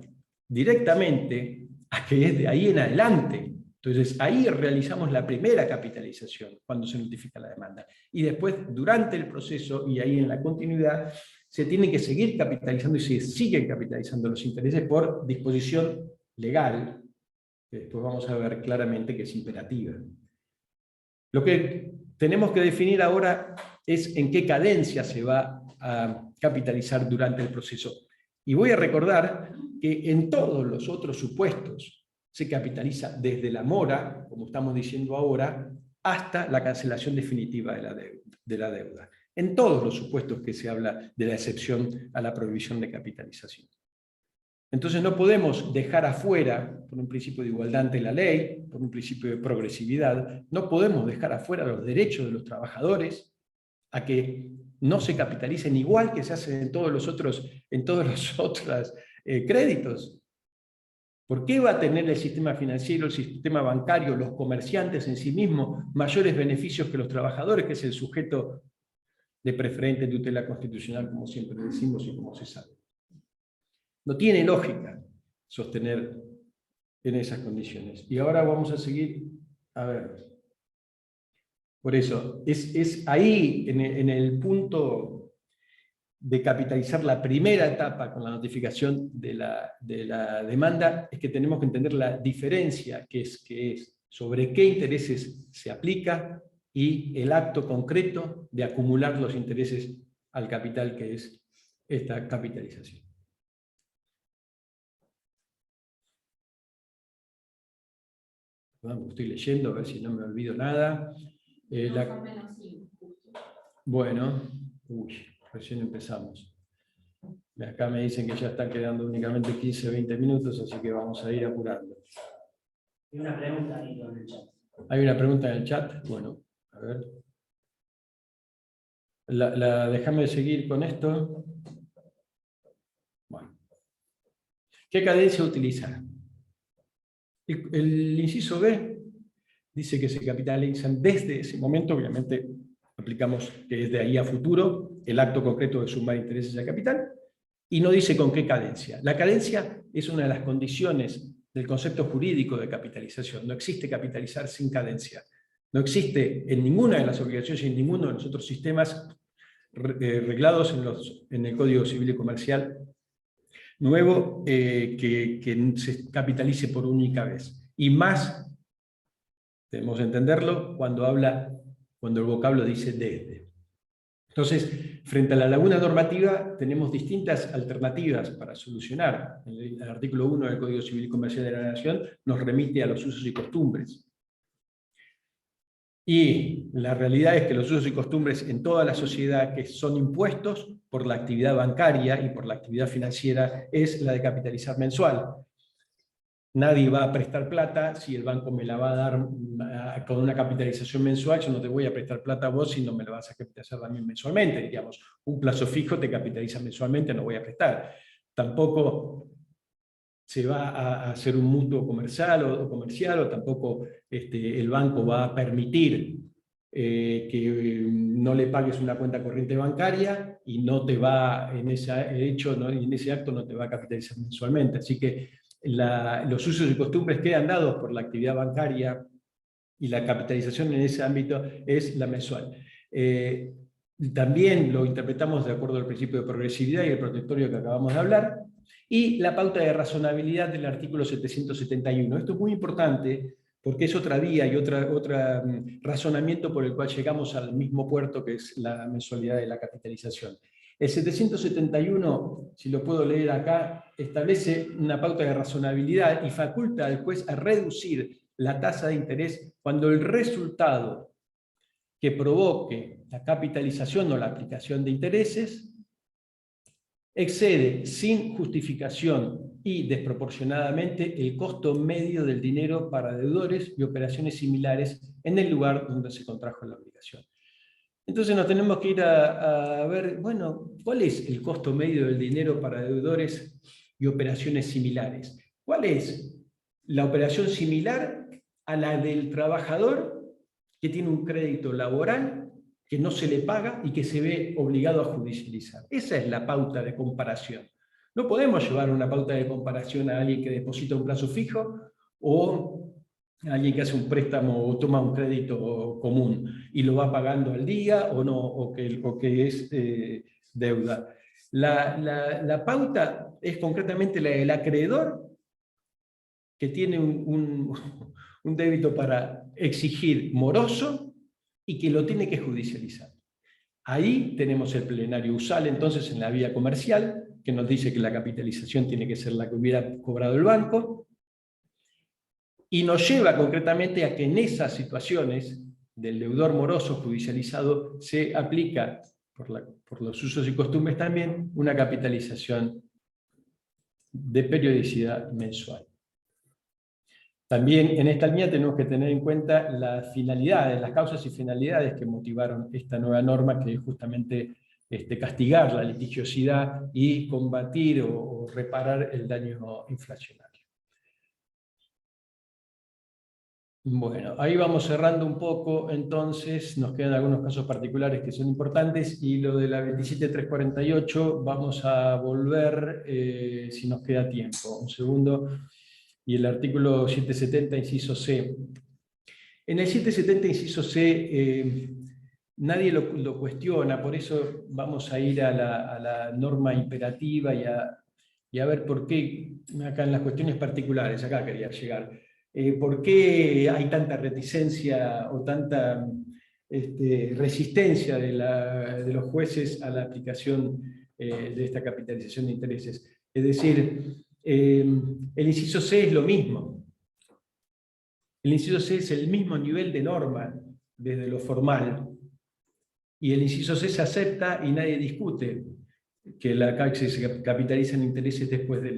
directamente a que es de ahí en adelante. Entonces ahí realizamos la primera capitalización cuando se notifica la demanda. Y después, durante el proceso y ahí en la continuidad, se tienen que seguir capitalizando y se siguen capitalizando los intereses por disposición legal, que después vamos a ver claramente que es imperativa. Lo que tenemos que definir ahora es en qué cadencia se va a capitalizar durante el proceso. Y voy a recordar que en todos los otros supuestos se capitaliza desde la mora, como estamos diciendo ahora, hasta la cancelación definitiva de la deuda. En todos los supuestos que se habla de la excepción a la prohibición de capitalización. Entonces no podemos dejar afuera, por un principio de igualdad ante la ley, por un principio de progresividad, no podemos dejar afuera los derechos de los trabajadores a que no se capitalicen igual que se hace en todos los otros créditos. ¿Por qué va a tener el sistema financiero, el sistema bancario, los comerciantes en sí mismos mayores beneficios que los trabajadores, que es el sujeto de preferente tutela constitucional, como siempre decimos y como se sabe? No tiene lógica sostener en esas condiciones. Y ahora vamos a seguir, a ver. Por eso, es ahí, en el punto de capitalizar la primera etapa con la notificación de la demanda, es que tenemos que entender la diferencia que es sobre qué intereses se aplica y el acto concreto de acumular los intereses al capital, que es esta capitalización. Estoy leyendo, a ver si no me olvido nada. Bueno, recién empezamos. Acá me dicen que ya están quedando únicamente 15 o 20 minutos, así que vamos a ir apurando. Hay una pregunta ahí en el chat. ¿Hay una pregunta en el chat? Bueno, a ver. Déjame seguir con esto. Bueno. ¿Qué cadencia utilizar? El inciso B dice que se capitalizan desde ese momento, obviamente aplicamos que es de ahí a futuro, el acto concreto de sumar intereses a capital, y no dice con qué cadencia. La cadencia es una de las condiciones del concepto jurídico de capitalización. No existe capitalizar sin cadencia. No existe en ninguna de las obligaciones y en ninguno de los otros sistemas reglados en el Código Civil y Comercial nuevo que se capitalice por única vez. Y más, debemos entenderlo, cuando el vocablo dice desde. Entonces, frente a la laguna normativa, tenemos distintas alternativas para solucionar. El artículo 1 del Código Civil y Comercial de la Nación nos remite a los usos y costumbres. Y la realidad es que los usos y costumbres en toda la sociedad que son impuestos por la actividad bancaria y por la actividad financiera es la de capitalizar mensual. Nadie va a prestar plata si el banco me la va a dar con una capitalización mensual. Yo no te voy a prestar plata a vos si no me la vas a capitalizar también mensualmente. Digamos, un plazo fijo te capitaliza mensualmente, no voy a prestar. Tampoco se va a hacer un mutuo comercial o tampoco el banco va a permitir que no le pagues una cuenta corriente bancaria y no te va, en ese hecho, ¿no? En ese acto no te va a capitalizar mensualmente. Así que los usos y costumbres quedan dados por la actividad bancaria y la capitalización en ese ámbito es la mensual. También lo interpretamos de acuerdo al principio de progresividad y el protectorio que acabamos de hablar, y la pauta de razonabilidad del artículo 771. Esto es muy importante porque es otra vía y otro razonamiento por el cual llegamos al mismo puerto, que es la mensualidad de la capitalización. El 771, si lo puedo leer acá, establece una pauta de razonabilidad y faculta al juez a reducir la tasa de interés cuando el resultado que provoque la capitalización o la aplicación de intereses excede sin justificación y desproporcionadamente el costo medio del dinero para deudores y operaciones similares en el lugar donde se contrajo la obligación. Entonces nos tenemos que ir a ver, bueno, ¿cuál es el costo medio del dinero para deudores y operaciones similares? ¿Cuál es la operación similar a la del trabajador que tiene un crédito laboral que no se le paga y que se ve obligado a judicializar? Esa es la pauta de comparación. No podemos llevar una pauta de comparación a alguien que deposita un plazo fijo o a alguien que hace un préstamo o toma un crédito común y lo va pagando al día o no, o que es deuda. La pauta es concretamente la del acreedor que tiene un débito para exigir moroso y que lo tiene que judicializar. Ahí tenemos el plenario usal, entonces, en la vía comercial, que nos dice que la capitalización tiene que ser la que hubiera cobrado el banco, y nos lleva concretamente a que en esas situaciones del deudor moroso judicializado se aplica, por los usos y costumbres también, una capitalización de periodicidad mensual. También en esta línea tenemos que tener en cuenta las finalidades, las causas y finalidades que motivaron esta nueva norma, que es justamente castigar la litigiosidad y combatir o reparar el daño inflacionario. Bueno, ahí vamos cerrando un poco, entonces nos quedan algunos casos particulares que son importantes, y lo de la 27348 vamos a volver si nos queda tiempo. Un segundo. Y el artículo 770, inciso C. En el 770, inciso C, nadie lo cuestiona, por eso vamos a ir a la norma imperativa y a ver por qué, acá en las cuestiones particulares, acá quería llegar, por qué hay tanta reticencia o tanta resistencia de los jueces a la aplicación de esta capitalización de intereses. Es decir, el inciso C es lo mismo. El inciso C es el mismo nivel de norma desde lo formal. Y el inciso C se acepta y nadie discute que la CAC se capitalizan intereses después de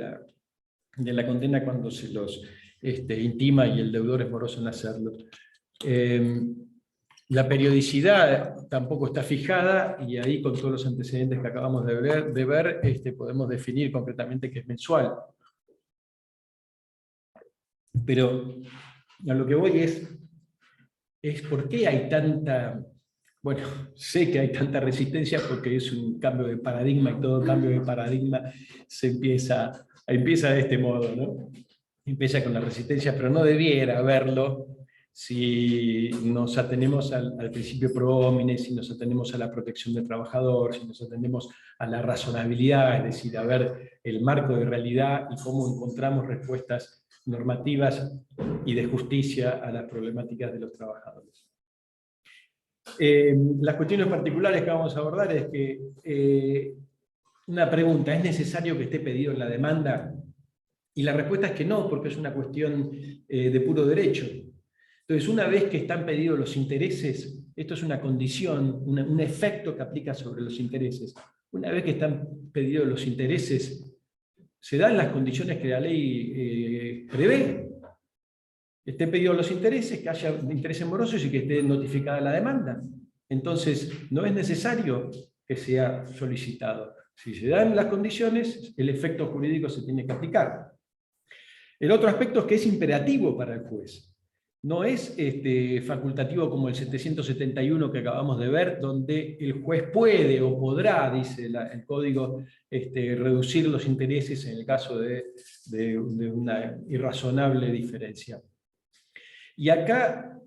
la condena cuando se los intima y el deudor es moroso en hacerlo. La periodicidad tampoco está fijada, y ahí, con todos los antecedentes que acabamos de ver podemos definir concretamente que es mensual. Pero a lo que voy es por qué hay tanta... Bueno, sé que hay tanta resistencia porque es un cambio de paradigma, y todo cambio de paradigma empieza de este modo, ¿no? Empieza con la resistencia, pero no debiera haberlo si nos atenemos al principio pro homine, si nos atenemos a la protección del trabajador, si nos atenemos a la razonabilidad, es decir, a ver el marco de realidad y cómo encontramos respuestas normativas y de justicia a las problemáticas de los trabajadores. Las cuestiones particulares que vamos a abordar es que, una pregunta, ¿es necesario que esté pedido en la demanda? Y la respuesta es que no, porque es una cuestión de puro derecho. Entonces, una vez que están pedidos los intereses, esto es una condición, un efecto que aplica sobre los intereses. Una vez que están pedidos los intereses, se dan las condiciones que la ley prevé. Estén pedidos los intereses, que haya intereses morosos y que esté notificada la demanda. Entonces, no es necesario que sea solicitado. Si se dan las condiciones, el efecto jurídico se tiene que aplicar. El otro aspecto es que es imperativo para el juez. No es facultativo como el 771 que acabamos de ver, donde el juez puede o podrá, dice el código, reducir los intereses en el caso de una irrazonable diferencia. Y acá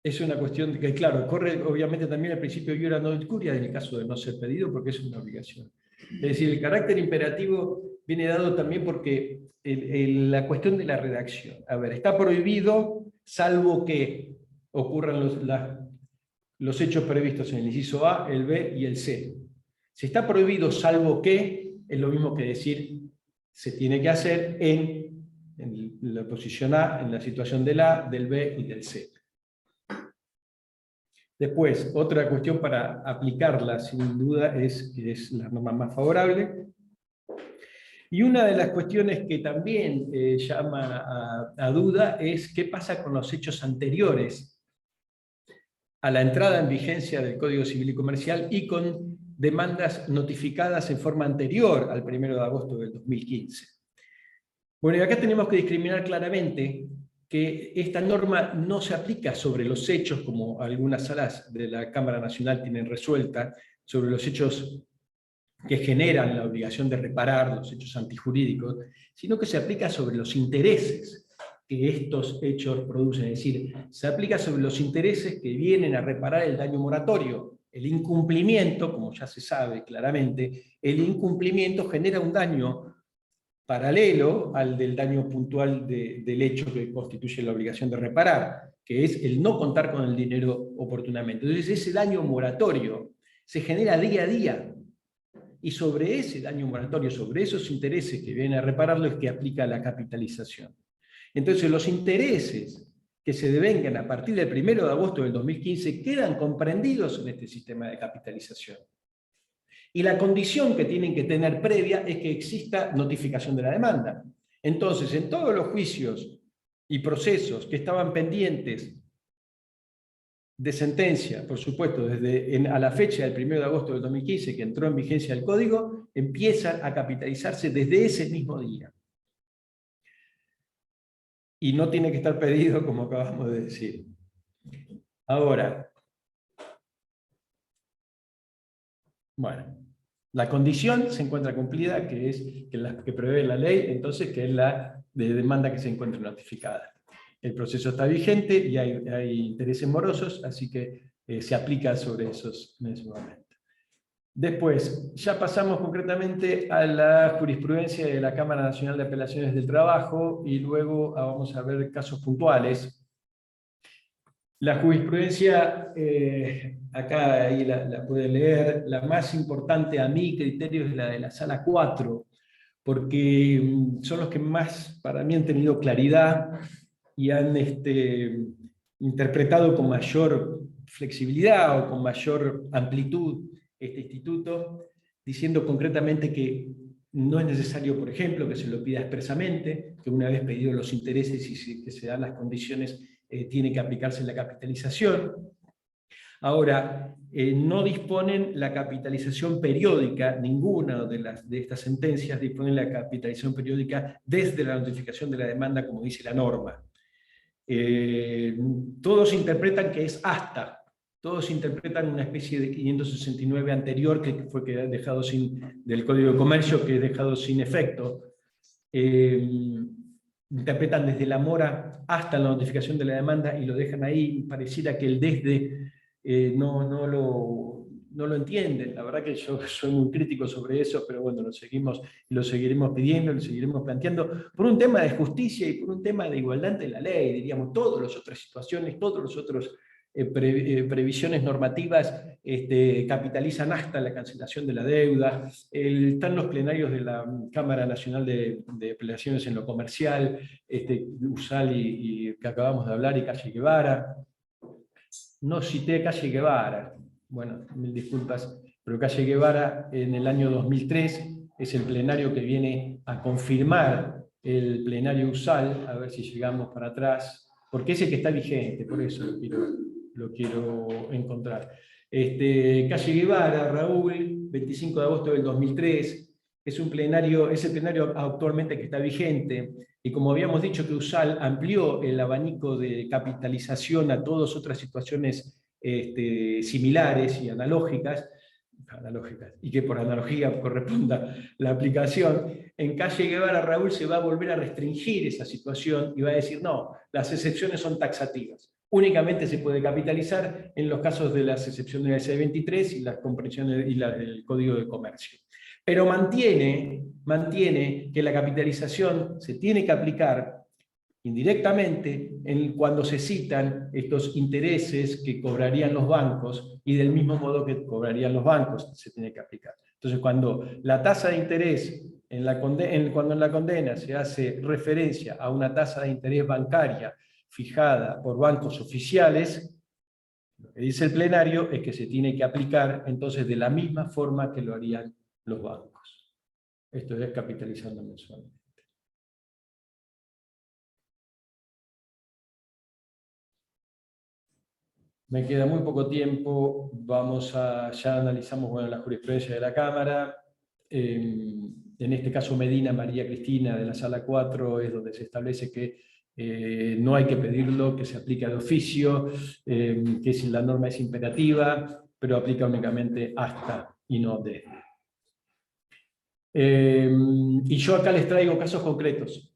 es una cuestión que, claro, corre obviamente también el principio de iura non curia en el caso de no ser pedido, porque es una obligación. Es decir, el carácter imperativo viene dado también porque la cuestión de la redacción. A ver, está prohibido salvo que ocurran los hechos previstos en el inciso A, el B y el C. Si está prohibido salvo que, es lo mismo que decir se tiene que hacer en la posición A, en la situación del A, del B y del C. Después, otra cuestión para aplicarla, sin duda, es que es la norma más favorable. Y una de las cuestiones que también llama a duda es qué pasa con los hechos anteriores a la entrada en vigencia del Código Civil y Comercial y con demandas notificadas en forma anterior al 1 de agosto del 2015. Bueno, y acá tenemos que discriminar claramente que esta norma no se aplica sobre los hechos, como algunas salas de la Cámara Nacional tienen resuelta, sobre los hechos que generan la obligación de reparar, los hechos antijurídicos, sino que se aplica sobre los intereses que estos hechos producen. Es decir, se aplica sobre los intereses que vienen a reparar el daño moratorio. El incumplimiento, como ya se sabe claramente, el incumplimiento genera un daño paralelo al del daño puntual del hecho que constituye la obligación de reparar, que es el no contar con el dinero oportunamente. Entonces ese daño moratorio se genera día a día. Y sobre ese daño moratorio, sobre esos intereses que vienen a repararlo, es que aplica la capitalización. Entonces los intereses que se devengan a partir del 1 de agosto del 2015 quedan comprendidos en este sistema de capitalización. Y la condición que tienen que tener previa es que exista notificación de la demanda. Entonces, en todos los juicios y procesos que estaban pendientes de sentencia, por supuesto, a la fecha del 1 de agosto del 2015, que entró en vigencia el código, empiezan a capitalizarse desde ese mismo día. Y no tiene que estar pedido, como acabamos de decir. Ahora, bueno, la condición se encuentra cumplida, que es que prevé la ley, entonces, que es la de demanda que se encuentre notificada. El proceso está vigente y hay intereses morosos, así que se aplica sobre esos en ese momento. Después, ya pasamos concretamente a la jurisprudencia de la Cámara Nacional de Apelaciones del Trabajo y luego vamos a ver casos puntuales. La jurisprudencia, acá ahí la pueden leer, la más importante a mi criterio es la de la Sala 4, porque son los que más para mí han tenido claridad y han interpretado con mayor flexibilidad o con mayor amplitud este instituto, diciendo concretamente que no es necesario, por ejemplo, que se lo pida expresamente, que una vez pedidos los intereses y que se dan las condiciones, tiene que aplicarse la capitalización. Ahora, no disponen la capitalización periódica, ninguna de estas sentencias dispone la capitalización periódica desde la notificación de la demanda, como dice la norma. Todos interpretan que es hasta, todos interpretan una especie de 569 anterior que fue dejado del Código de Comercio, que es dejado sin efecto. Interpretan desde la mora hasta la notificación de la demanda y lo dejan ahí. Pareciera que el desde no lo entienden. La verdad que yo soy muy crítico sobre eso, pero bueno, lo seguiremos pidiendo, lo seguiremos planteando, por un tema de justicia y por un tema de igualdad ante la ley, diríamos, todas las otras situaciones, todos los otros previsiones normativas capitalizan hasta la cancelación de la deuda. Están los plenarios de la Cámara Nacional de Apelaciones en lo comercial, USAL y que acabamos de hablar, y Calle Guevara. No cité Calle Guevara, bueno, mil disculpas, pero Calle Guevara en el año 2003 es el plenario que viene a confirmar el plenario USAL, a ver si llegamos para atrás, porque es el que está vigente, por eso lo quiero encontrar. Calle Guevara, Raúl, 25 de agosto del 2003, es el plenario actualmente que está vigente, y como habíamos dicho que USAL amplió el abanico de capitalización a todas otras situaciones similares y analógicas, y que por analogía corresponda la aplicación, en Calle Guevara, Raúl, se va a volver a restringir esa situación y va a decir, no, las excepciones son taxativas. Únicamente se puede capitalizar en los casos de las excepciones de la SE23 y las comprensiones y el Código de Comercio. Pero mantiene que la capitalización se tiene que aplicar indirectamente cuando se citan estos intereses que cobrarían los bancos, y del mismo modo que cobrarían los bancos se tiene que aplicar. Entonces, cuando la tasa de interés, cuando en la condena se hace referencia a una tasa de interés bancaria fijada por bancos oficiales, lo que dice el plenario es que se tiene que aplicar entonces de la misma forma que lo harían los bancos. Esto es capitalizando mensualmente. Me queda muy poco tiempo, ya analizamos la jurisprudencia de la Cámara. En este caso Medina María Cristina de la Sala 4 es donde se establece que no hay que pedirlo, que se aplica de oficio, que la norma es imperativa, pero aplica únicamente hasta y no desde. Y yo acá les traigo casos concretos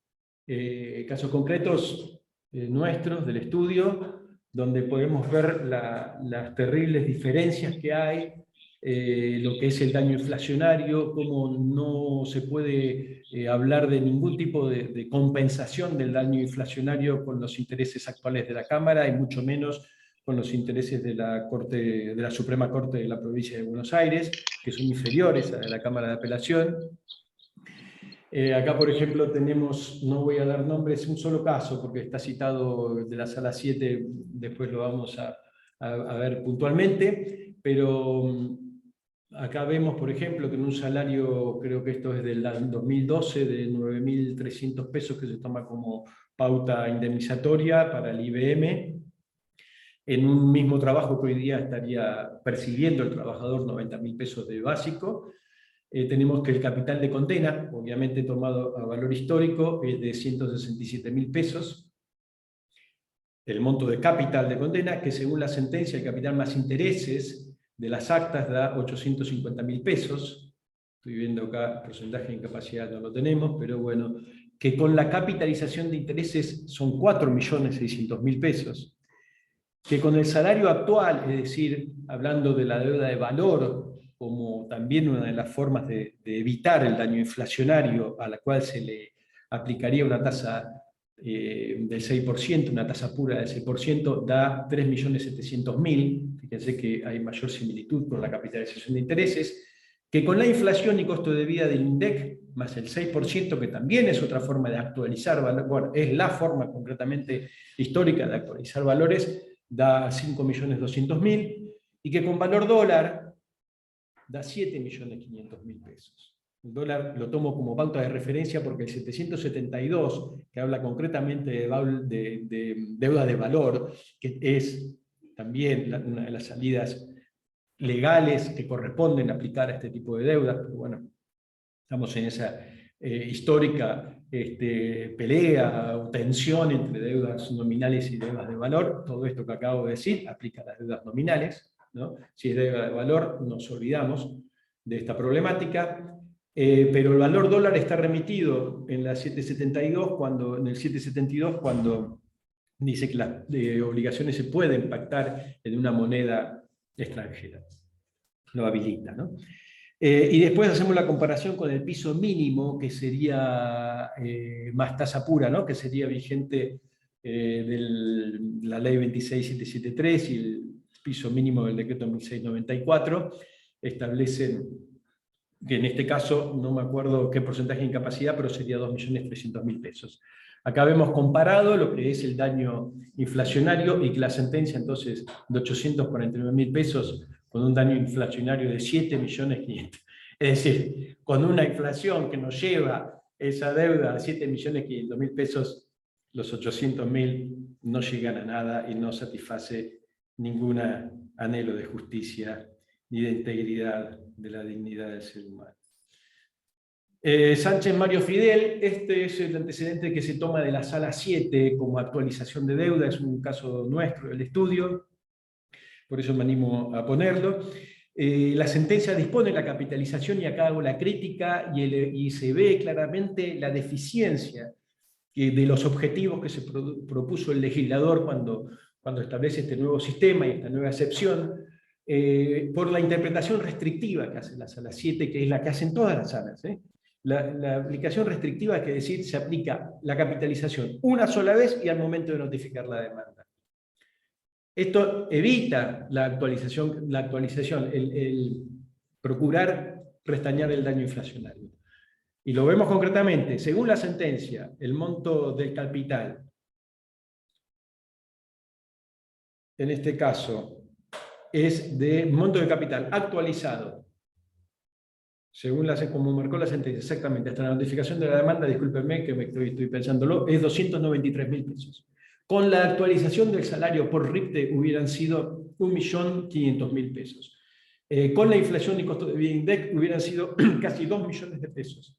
nuestros, del estudio, donde podemos ver las terribles diferencias que hay lo que es el daño inflacionario, cómo no se puede hablar de ningún tipo de compensación del daño inflacionario con los intereses actuales de la Cámara, y mucho menos con los intereses de la Suprema Corte de la Provincia de Buenos Aires, que son inferiores a la Cámara de Apelación. Acá, por ejemplo, tenemos, no voy a dar nombres, un solo caso, porque está citado de la Sala 7, después lo vamos a ver puntualmente, pero acá vemos, por ejemplo, que en un salario, creo que esto es del 2012, de 9.300 pesos que se toma como pauta indemnizatoria para el IBM, en un mismo trabajo que hoy día estaría percibiendo el trabajador 90.000 pesos de básico. Tenemos que el capital de condena, obviamente tomado a valor histórico, es de 167.000 pesos. El monto de capital de condena, que según la sentencia, el capital más intereses de las actas da 850.000 pesos. Estoy viendo acá, el porcentaje de incapacidad no lo tenemos, pero bueno, que con la capitalización de intereses son 4.600.000 pesos. Que con el salario actual, es decir, hablando de la deuda de valor, como también una de las formas de evitar el daño inflacionario, a la cual se le aplicaría una tasa del 6%, una tasa pura del 6%, da 3.700.000, fíjense que hay mayor similitud con la capitalización de intereses, que con la inflación y costo de vida del INDEC, más el 6%, que también es otra forma de actualizar valores, bueno, es la forma concretamente histórica de actualizar valores, da 5.200.000, y que con valor dólar da 7.500.000 pesos. El dólar lo tomo como pauta de referencia porque el 772, que habla concretamente de deuda de valor, que es también una de las salidas legales que corresponden aplicar a este tipo de deudas, pero bueno, estamos en esa histórica pelea o tensión entre deudas nominales y deudas de valor. Todo esto que acabo de decir aplica a las deudas nominales, ¿no? Si es deuda de valor, nos olvidamos de esta problemática, pero el valor dólar está remitido en la 772, en el 772, cuando dice que las obligaciones se pueden pactar en una moneda extranjera. Lo habilita, ¿no? Y después hacemos la comparación con el piso mínimo, que sería más tasa pura, ¿no? Que sería vigente de la ley 26773 y el piso mínimo del decreto 1694, establecen que en este caso, no me acuerdo qué porcentaje de incapacidad, pero sería 2.300.000 pesos. Acá vemos comparado lo que es el daño inflacionario, y que la sentencia entonces de 849.000 pesos con un daño inflacionario de 7.500.000. Es decir, con una inflación que nos lleva esa deuda a 7.500.000 pesos, los 800.000 no llegan a nada y no satisface ningún anhelo de justicia ni de integridad de la dignidad del ser humano. Sánchez Mario Fidel, este es el antecedente que se toma de la Sala 7 como actualización de deuda, es un caso nuestro del estudio, por eso me animo a ponerlo. La sentencia dispone la capitalización, y acá hago la crítica, y se ve claramente la deficiencia de los objetivos que se propuso el legislador cuando establece este nuevo sistema y esta nueva excepción, por la interpretación restrictiva que hace la Sala 7, que es la que hacen todas las salas. La aplicación restrictiva, es decir, se aplica la capitalización una sola vez y al momento de notificar la demanda. Esto evita la actualización, el procurar restañar el daño inflacionario. Y lo vemos concretamente, según la sentencia, el monto del capital, en este caso, es de monto de capital actualizado, según como marcó la sentencia, exactamente, hasta la notificación de la demanda, discúlpenme que estoy pensándolo, es 293.000 pesos. Con la actualización del salario por RIPTE hubieran sido 1.500.000 pesos. Con la inflación y costo de vida INDEC hubieran sido casi 2 millones de pesos.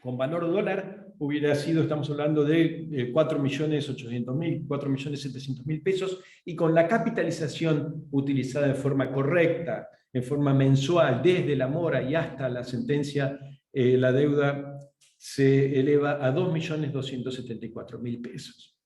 Con valor dólar hubiera sido, estamos hablando de 4.800.000, 4.700.000 pesos, y con la capitalización utilizada de forma correcta, en forma mensual, desde la mora y hasta la sentencia, la deuda se eleva a 2.274.000 pesos.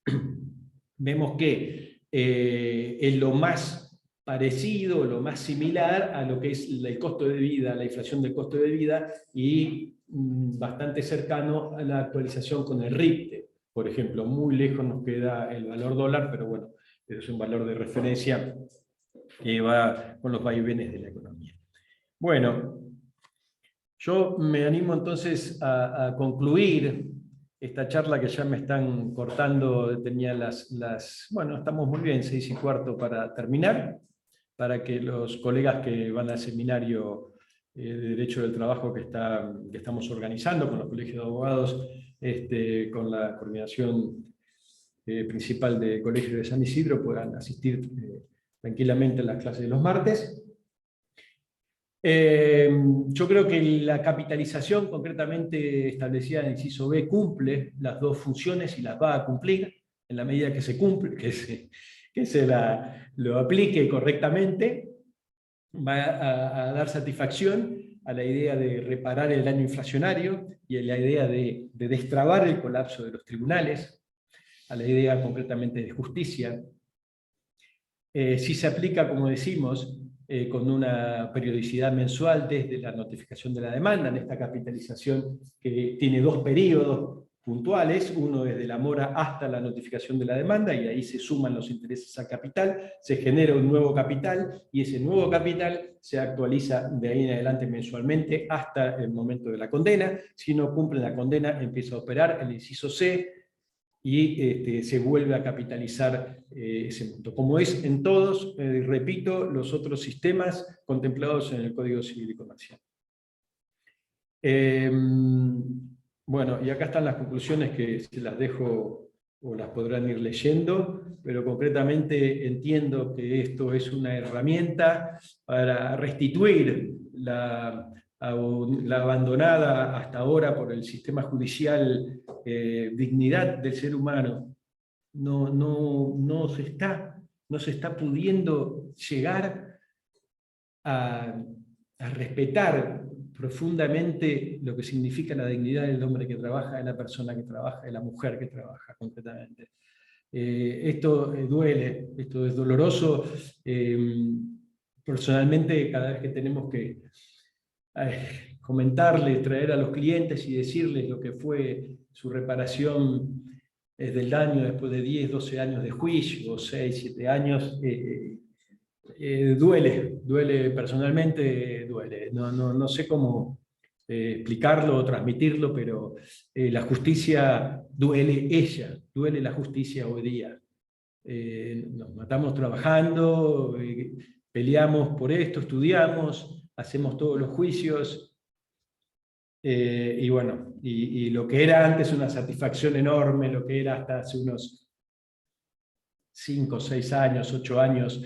Vemos que es lo más parecido, lo más similar a lo que es el costo de vida, la inflación del costo de vida, y bastante cercano a la actualización con el RIPTE. Por ejemplo, muy lejos nos queda el valor dólar, pero bueno, es un valor de referencia que va con los vaivenes de la economía. Bueno, yo me animo entonces a concluir esta charla, que ya me están cortando, tenía bueno, estamos muy bien, 6:15 para terminar, para que los colegas que van al seminario de Derecho del Trabajo que estamos organizando con los colegios de abogados, con la coordinación principal del Colegio de San Isidro, puedan asistir tranquilamente a las clases de los martes. Yo creo que la capitalización concretamente establecida en el inciso B cumple las dos funciones y las va a cumplir en la medida que se cumple, que se lo aplique correctamente. Va a dar satisfacción a la idea de reparar el daño inflacionario y a la idea de destrabar el colapso de los tribunales, a la idea concretamente de justicia. Si se aplica, como decimos, con una periodicidad mensual desde la notificación de la demanda, en esta capitalización que tiene dos periodos puntuales, uno desde la mora hasta la notificación de la demanda, y ahí se suman los intereses al capital, se genera un nuevo capital, y ese nuevo capital se actualiza de ahí en adelante mensualmente hasta el momento de la condena. Si no cumple la condena, empieza a operar el inciso C, y se vuelve a capitalizar ese monto, como es en todos, repito, los otros sistemas contemplados en el Código Civil y Comercial. Bueno, y acá están las conclusiones que se las dejo o las podrán ir leyendo, pero concretamente entiendo que esto es una herramienta para restituir la abandonada hasta ahora por el sistema judicial dignidad del ser humano. No se está pudiendo llegar a respetar profundamente lo que significa la dignidad del hombre que trabaja, de la persona que trabaja, de la mujer que trabaja concretamente. Esto duele, esto es doloroso. Personalmente, cada vez que tenemos que comentarles, traer a los clientes y decirles lo que fue su reparación del daño después de 10, 12 años de juicio, 6, 7 años, duele personalmente, duele. No sé cómo explicarlo o transmitirlo, pero la justicia duele la justicia hoy día. Nos matamos trabajando, peleamos por esto, estudiamos, hacemos todos los juicios, y bueno, y lo que era antes una satisfacción enorme, lo que era hasta hace unos 5, 6 años, 8 años,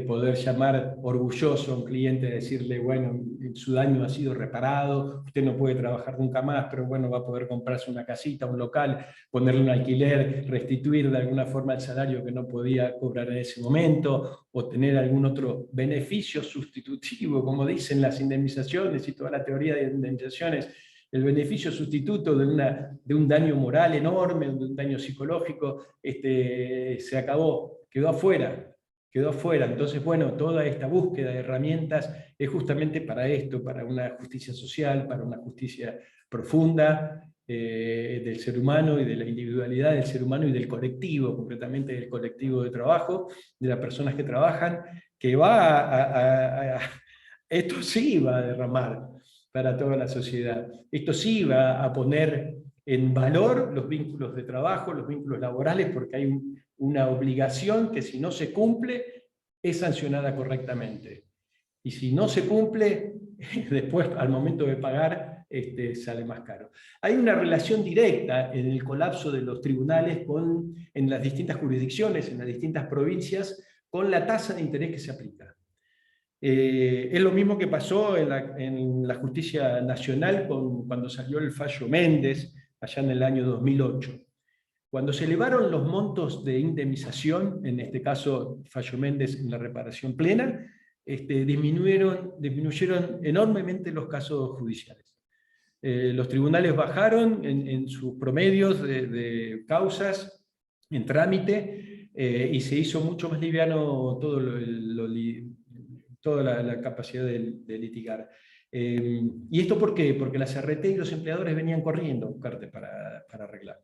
poder llamar orgulloso a un cliente, decirle, bueno, su daño ha sido reparado, usted no puede trabajar nunca más, pero bueno, va a poder comprarse una casita, un local, ponerle un alquiler, restituir de alguna forma el salario que no podía cobrar en ese momento, o tener algún otro beneficio sustitutivo, como dicen las indemnizaciones y toda la teoría de indemnizaciones. El beneficio sustituto de un daño moral enorme, de un daño psicológico, se acabó, quedó afuera. Entonces, bueno, toda esta búsqueda de herramientas es justamente para esto, para una justicia social, para una justicia profunda del ser humano y de la individualidad del ser humano y del colectivo, concretamente del colectivo de trabajo, de las personas que trabajan, que esto sí va a derramar para toda la sociedad. Esto sí va a poner en valor los vínculos de trabajo, los vínculos laborales, porque hay una obligación que si no se cumple es sancionada correctamente. Y si no se cumple, después al momento de pagar sale más caro. Hay una relación directa en el colapso de los tribunales en las distintas jurisdicciones, en las distintas provincias, con la tasa de interés que se aplica. Es lo mismo que pasó en la justicia nacional cuando salió el fallo Méndez, allá en el año 2008. Cuando se elevaron los montos de indemnización, en este caso fallo Méndez en la reparación plena, disminuyeron enormemente los casos judiciales. Los tribunales bajaron en sus promedios de causas en trámite, y se hizo mucho más liviano todo toda la capacidad de litigar. ¿Y esto por qué? Porque las RT y los empleadores venían corriendo a buscarte para arreglar.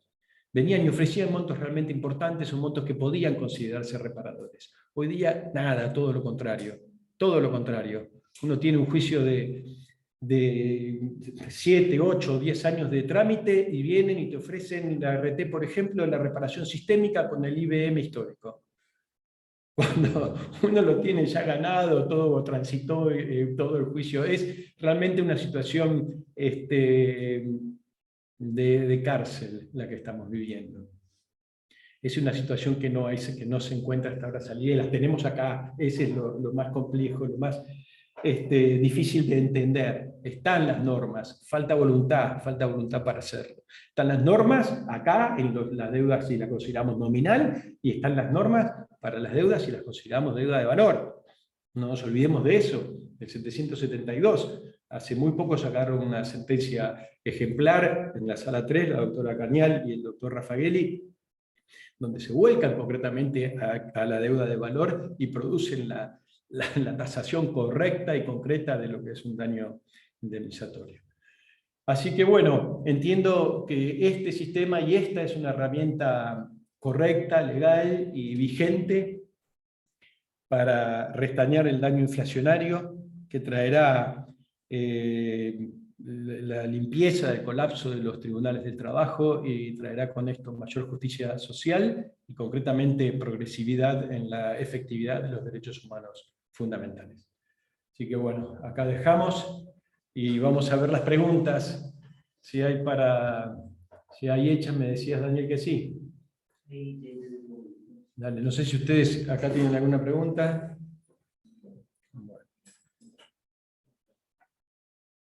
Venían y ofrecían montos realmente importantes, o montos que podían considerarse reparadores. Hoy día, nada, todo lo contrario. Todo lo contrario. Uno tiene un juicio de 7, 8, 10 años de trámite y vienen y te ofrecen la RT, por ejemplo, la reparación sistémica con el IBM histórico. Cuando uno lo tiene ya ganado, todo transitó, todo el juicio. Es realmente una situación de cárcel la que estamos viviendo. Es una situación que no se encuentra hasta ahora salida, y las tenemos acá. Ese es lo más complejo, lo más difícil de entender. Están las normas, falta voluntad para hacerlo. Están las normas acá, las deudas si las consideramos nominal, y están las normas para las deudas si las consideramos deuda de valor. No nos olvidemos de eso, el 772. Hace muy poco sacaron una sentencia ejemplar en la sala 3, la doctora Cañal y el doctor Raffagelli, donde se vuelcan concretamente a la deuda de valor y producen la tasación correcta y concreta de lo que es un daño indemnizatorio. Así que bueno, entiendo que este sistema y esta es una herramienta correcta, legal y vigente para restañar el daño inflacionario que traerá la limpieza del colapso de los tribunales del trabajo, y traerá con esto mayor justicia social y concretamente progresividad en la efectividad de los derechos humanos fundamentales. Así que bueno, acá dejamos y vamos a ver las preguntas. Si hay hechas, me decías, Daniel, que sí. Dale, no sé si ustedes acá tienen alguna pregunta.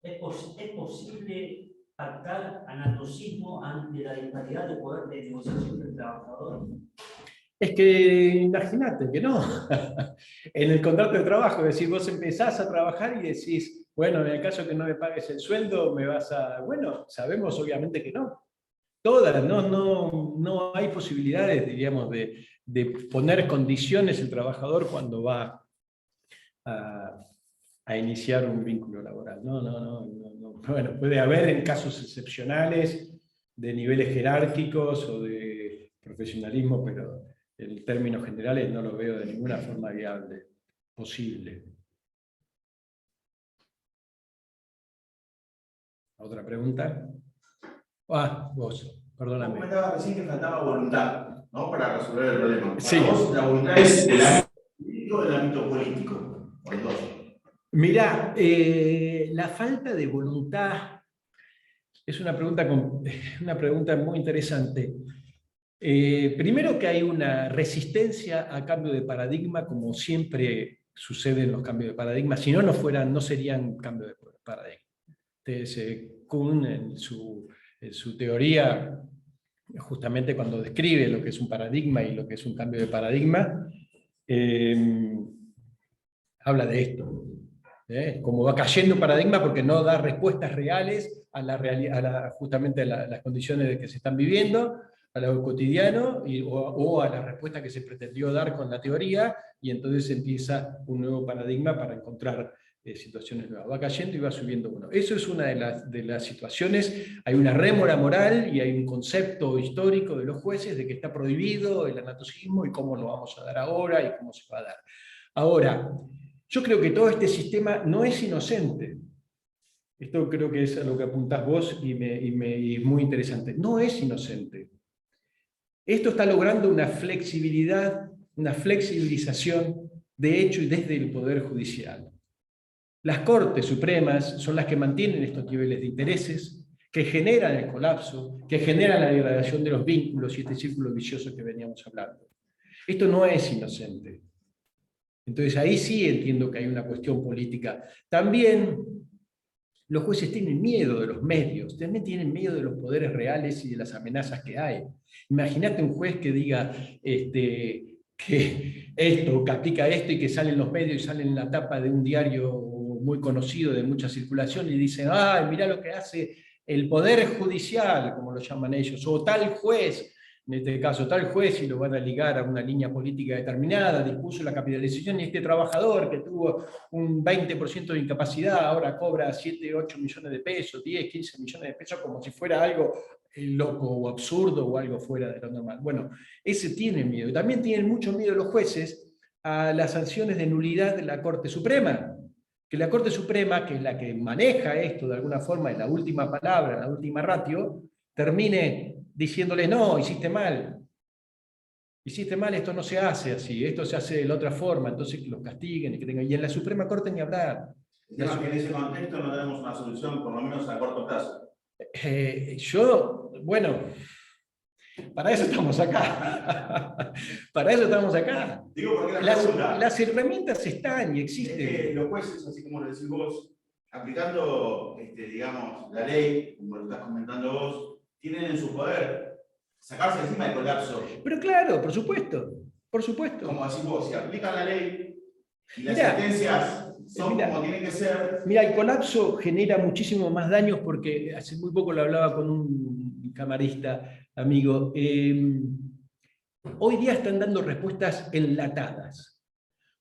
¿Es posible pactar anatocismo ante la disparidad de poder de negociación del trabajador? Es que imagínate que no. En el contrato de trabajo, es decir, vos empezás a trabajar y decís, bueno, en el caso que no me pagues el sueldo, me vas a... Bueno, sabemos obviamente que no. Todas, no hay posibilidades, diríamos, de poner condiciones el trabajador cuando va a iniciar un vínculo laboral. No. Bueno, puede haber en casos excepcionales de niveles jerárquicos o de profesionalismo, pero en términos generales no lo veo de ninguna forma viable, posible. ¿Otra pregunta? Vos, perdóname. Vos comentabas recién que faltaba voluntad, ¿no?, para resolver el problema. Sí. Para vos, la voluntad es del ámbito del ámbito político. Mirá, la falta de voluntad es una pregunta muy interesante. Primero, que hay una resistencia a cambio de paradigma, como siempre sucede en los cambios de paradigma. Si no serían cambios de paradigma. Entonces, Kuhn en su teoría, justamente cuando describe lo que es un paradigma y lo que es un cambio de paradigma, habla de esto. Como va cayendo un paradigma porque no da respuestas reales justamente a las condiciones que se están viviendo, a lo cotidiano, o a la respuesta que se pretendió dar con la teoría, y entonces empieza un nuevo paradigma para encontrar situaciones nuevas. Va cayendo y va subiendo uno. Eso es una de las situaciones. Hay una rémora moral y hay un concepto histórico de los jueces de que está prohibido el anatocismo y cómo lo vamos a dar ahora y cómo se va a dar. Ahora, yo creo que todo este sistema no es inocente. Esto creo que es a lo que apuntás vos y es muy interesante. No es inocente. Esto está logrando una flexibilidad, una flexibilización de hecho y desde el Poder Judicial. Las Cortes Supremas son las que mantienen estos niveles de intereses, que generan el colapso, que generan la degradación de los vínculos y este círculo vicioso que veníamos hablando. Esto no es inocente. Entonces ahí sí entiendo que hay una cuestión política. También los jueces tienen miedo de los medios, también tienen miedo de los poderes reales y de las amenazas que hay. Imagínate un juez que diga que aplica esto y que sale en los medios y sale en la tapa de un diario muy conocido de mucha circulación y dicen, ¡ay, mirá lo que hace el Poder Judicial, como lo llaman ellos, o tal juez! en este caso tal juez, y lo van a ligar a una línea política determinada, dispuso la capitalización, y este trabajador que tuvo un 20% de incapacidad ahora cobra 7, 8 millones de pesos, 10, 15 millones de pesos, como si fuera algo loco o absurdo o algo fuera de lo normal. Bueno, ese tiene miedo. Y también tienen mucho miedo los jueces a las sanciones de nulidad de la Corte Suprema. Que la Corte Suprema, que es la que maneja esto de alguna forma, en la última palabra, en la última ratio, termine diciéndole, no, hiciste mal, esto no se hace así, esto se hace de la otra forma, entonces que los castiguen, y en la Suprema Corte ni hablar. El tema es que en ese contexto no tenemos una solución, por lo menos a corto plazo. Bueno, para eso estamos acá. Para eso estamos acá. Digo porque la pregunta, las herramientas están y es existen. que los jueces, así como lo decís vos, aplicando, digamos, la ley, como lo estás comentando vos, tienen en su poder sacarse encima del colapso. Pero claro, por supuesto. Como decís vos, si aplican la ley y las sentencias son como tienen que ser. Mira, el colapso genera muchísimo más daños porque hace muy poco lo hablaba con un camarista amigo. Hoy día están dando respuestas enlatadas.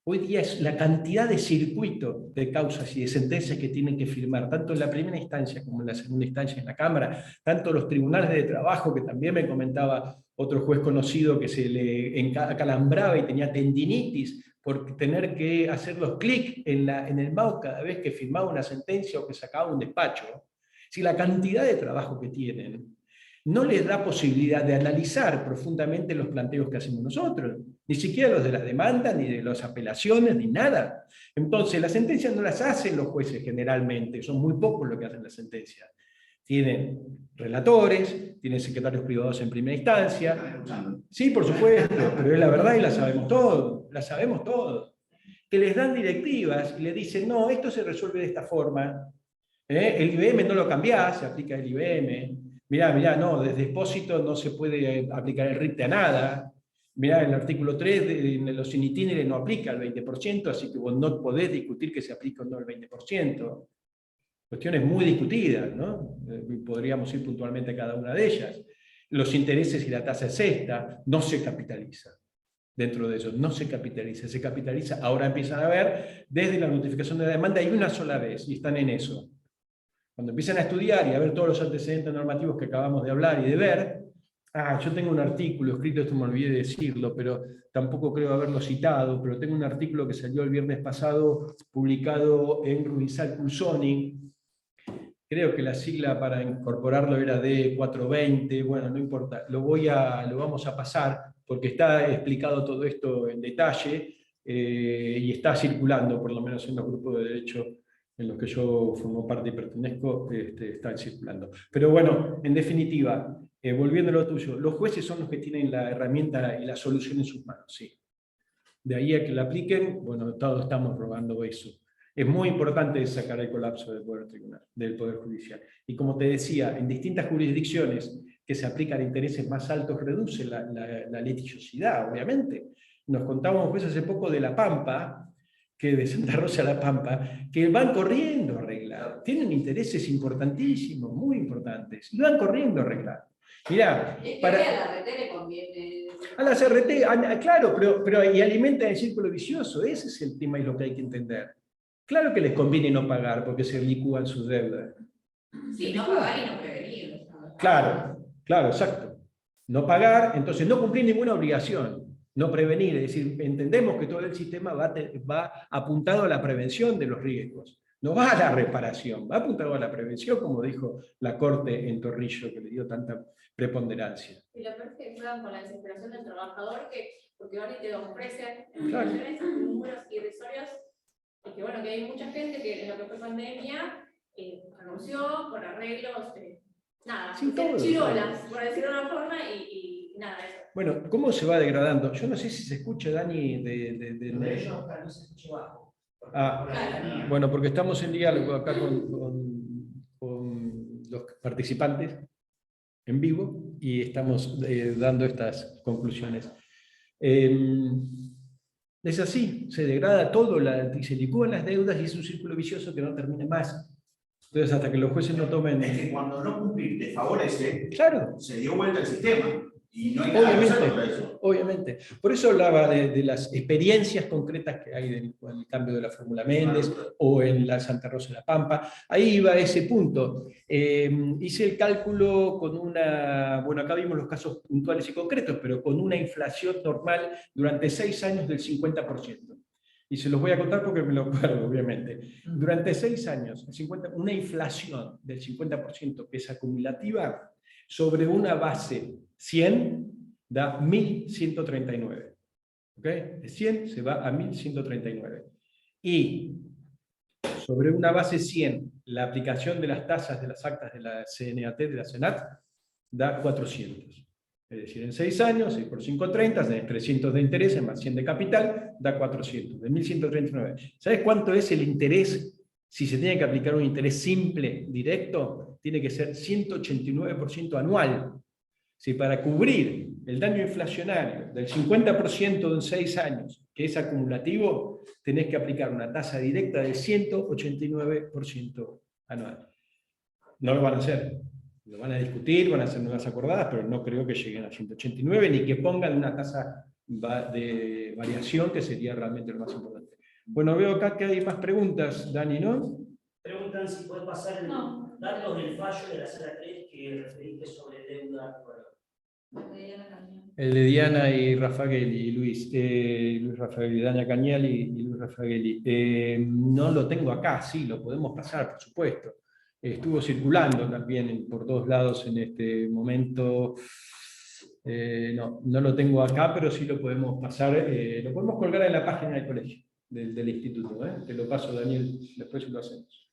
Hoy día es la cantidad de circuitos de causas y de sentencias que tienen que firmar, tanto en la primera instancia como en la segunda instancia en la Cámara, tanto los tribunales de trabajo, que también me comentaba otro juez conocido que se le acalambraba y tenía tendinitis por tener que hacer los clics en el mouse cada vez que firmaba una sentencia o que sacaba un despacho. Si la cantidad de trabajo que tienen no les da posibilidad de analizar profundamente los planteos que hacemos nosotros, ni siquiera los de la demanda, ni de las apelaciones, ni nada. Entonces, las sentencias no las hacen los jueces generalmente, son muy pocos los que hacen las sentencias. Tienen relatores, tienen secretarios privados en primera instancia. Sí, por supuesto, pero es la verdad y la sabemos todos. Que les dan directivas y les dicen, no, esto se resuelve de esta forma. El IBM no lo cambiás, se aplica el IBM. Mirá, no, desde expósito no se puede aplicar el RIPTE a nada. Mirá, el artículo 3 de los in itinere no aplica el 20%, así que vos no podés discutir que se aplica o no el 20%. Cuestiones muy discutidas, ¿no? Podríamos ir puntualmente a cada una de ellas. Los intereses y la tasa es esta, no se capitaliza. Dentro de eso, no se capitaliza, ahora empiezan a ver, desde la notificación de la demanda hay una sola vez, y están en eso. Cuando empiezan a estudiar y a ver todos los antecedentes normativos que acabamos de hablar y de ver, yo tengo un artículo escrito, esto me olvidé de decirlo, pero tampoco creo haberlo citado, pero tengo un artículo que salió el viernes pasado, publicado en Rubinsal Cursoni. Creo que la sigla para incorporarlo era D420, bueno, no importa, lo vamos a pasar, porque está explicado todo esto en detalle, y está circulando, por lo menos en los grupos de derecho en los que yo formo parte y pertenezco, está circulando. Pero bueno, en definitiva, volviendo a lo tuyo, los jueces son los que tienen la herramienta y la solución en sus manos, sí. De ahí a que la apliquen, bueno, todos estamos rogando eso. Es muy importante sacar el colapso del Poder Judicial. Y como te decía, en distintas jurisdicciones que se aplican intereses más altos, reduce la litigiosidad, obviamente. Nos contábamos pues hace poco de La Pampa, que de Santa Rosa a La Pampa, que van corriendo a arreglar. Tienen intereses importantísimos, muy importantes, y van corriendo a arreglar. Mirá, es que a la RT le conviene. A las RT, claro, pero y alimenta el círculo vicioso, ese es el tema y lo que hay que entender. Claro que les conviene no pagar porque se licúan sus deudas. Sí, no pagar y no prevenir. Claro, exacto. No pagar, entonces no cumplir ninguna obligación. No prevenir, es decir, entendemos que todo el sistema va apuntado a la prevención de los riesgos. No va a la reparación, va apuntado a la prevención, como dijo la Corte en Torrillo, que le dio tanta preponderancia. Y lo peor es que juegan con la desesperación del trabajador, porque van y te ofrecen Claro. números irrisorios, y que bueno, que hay mucha gente que en lo que fue pandemia renunció por arreglos, chirolas, por decirlo de una forma, y nada, eso. Bueno, ¿cómo se va degradando? Yo no sé si se escucha, Dani, bueno, porque estamos en diálogo acá con los participantes en vivo y estamos dando estas conclusiones. Es así, se degrada todo, se licúan las deudas y es un círculo vicioso que no termina más. Entonces, hasta que los jueces no tomen... Es que cuando no cumplir te favorece, claro, se dio vuelta el sistema. Y no hay nada que hacer contra Obviamente, eso. obviamente. Por eso hablaba de las experiencias concretas que hay con el cambio de la Fórmula Méndez o en la Santa Rosa de la Pampa. Ahí iba ese punto. Hice el cálculo con una, bueno, acá vimos los casos puntuales y concretos, pero con una inflación normal durante 6 años del 50%. Y se los voy a contar porque me lo acuerdo, obviamente. Durante 6 años, una inflación del 50% que es acumulativa, sobre una base 100 da 1139. ¿Ok? De 100 se va a 1139. Y sobre una base 100, la aplicación de las tasas de las actas de la CNAT, de la CENAT, da 400. Es decir, en 6 años, 6 por 5, 30, tenés 300 de interés, más 100 de capital, da 400, de 1139. ¿Sabes cuánto es el interés? Si se tiene que aplicar un interés simple, directo, tiene que ser 189% anual. Si para cubrir el daño inflacionario del 50% en 6 años, que es acumulativo, tenés que aplicar una tasa directa del 189% anual. No lo van a hacer. Lo van a discutir, van a hacer nuevas acordadas, pero no creo que lleguen a 189 ni que pongan una tasa de variación, que sería realmente lo más importante. Bueno, veo acá que hay más preguntas, Dani, ¿no? Preguntan si puedes pasar los datos del fallo de la sala 3 que referiste sobre deuda. El de Diana y Raffagelli, Luis. Luis Raffagelli, Diana Cañal y Luis Raffagelli. No lo tengo acá, sí, lo podemos pasar, por supuesto. Estuvo circulando también por todos lados en este momento. No lo tengo acá, pero sí lo podemos pasar. Lo podemos colgar en la página del colegio, del instituto. Te lo paso, Daniel, después lo hacemos.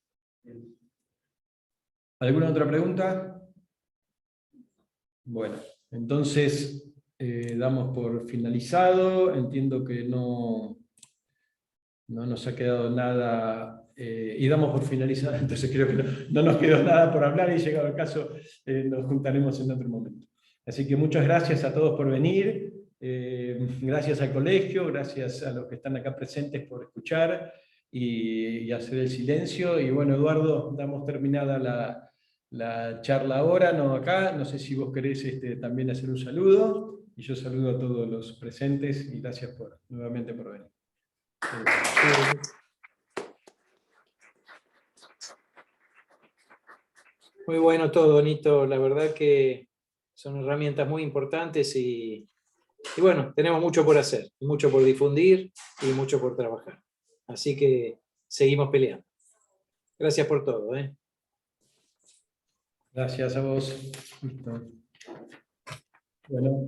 ¿Alguna otra pregunta? Bueno, entonces damos por finalizado. Entiendo que no nos ha quedado nada, y damos por finalizado, entonces creo que no nos quedó nada por hablar y llegado el caso nos juntaremos en otro momento. Así que muchas gracias a todos por venir, gracias al colegio, gracias a los que están acá presentes por escuchar y hacer el silencio. Y bueno, Eduardo, damos terminada la charla ahora, no acá. No sé si vos querés también hacer un saludo, y yo saludo a todos los presentes y gracias nuevamente por venir. Muy bueno todo, Nito. La verdad que son herramientas muy importantes y bueno, tenemos mucho por hacer, mucho por difundir y mucho por trabajar. Así que seguimos peleando. Gracias por todo. Gracias a vos. Listo. Bueno.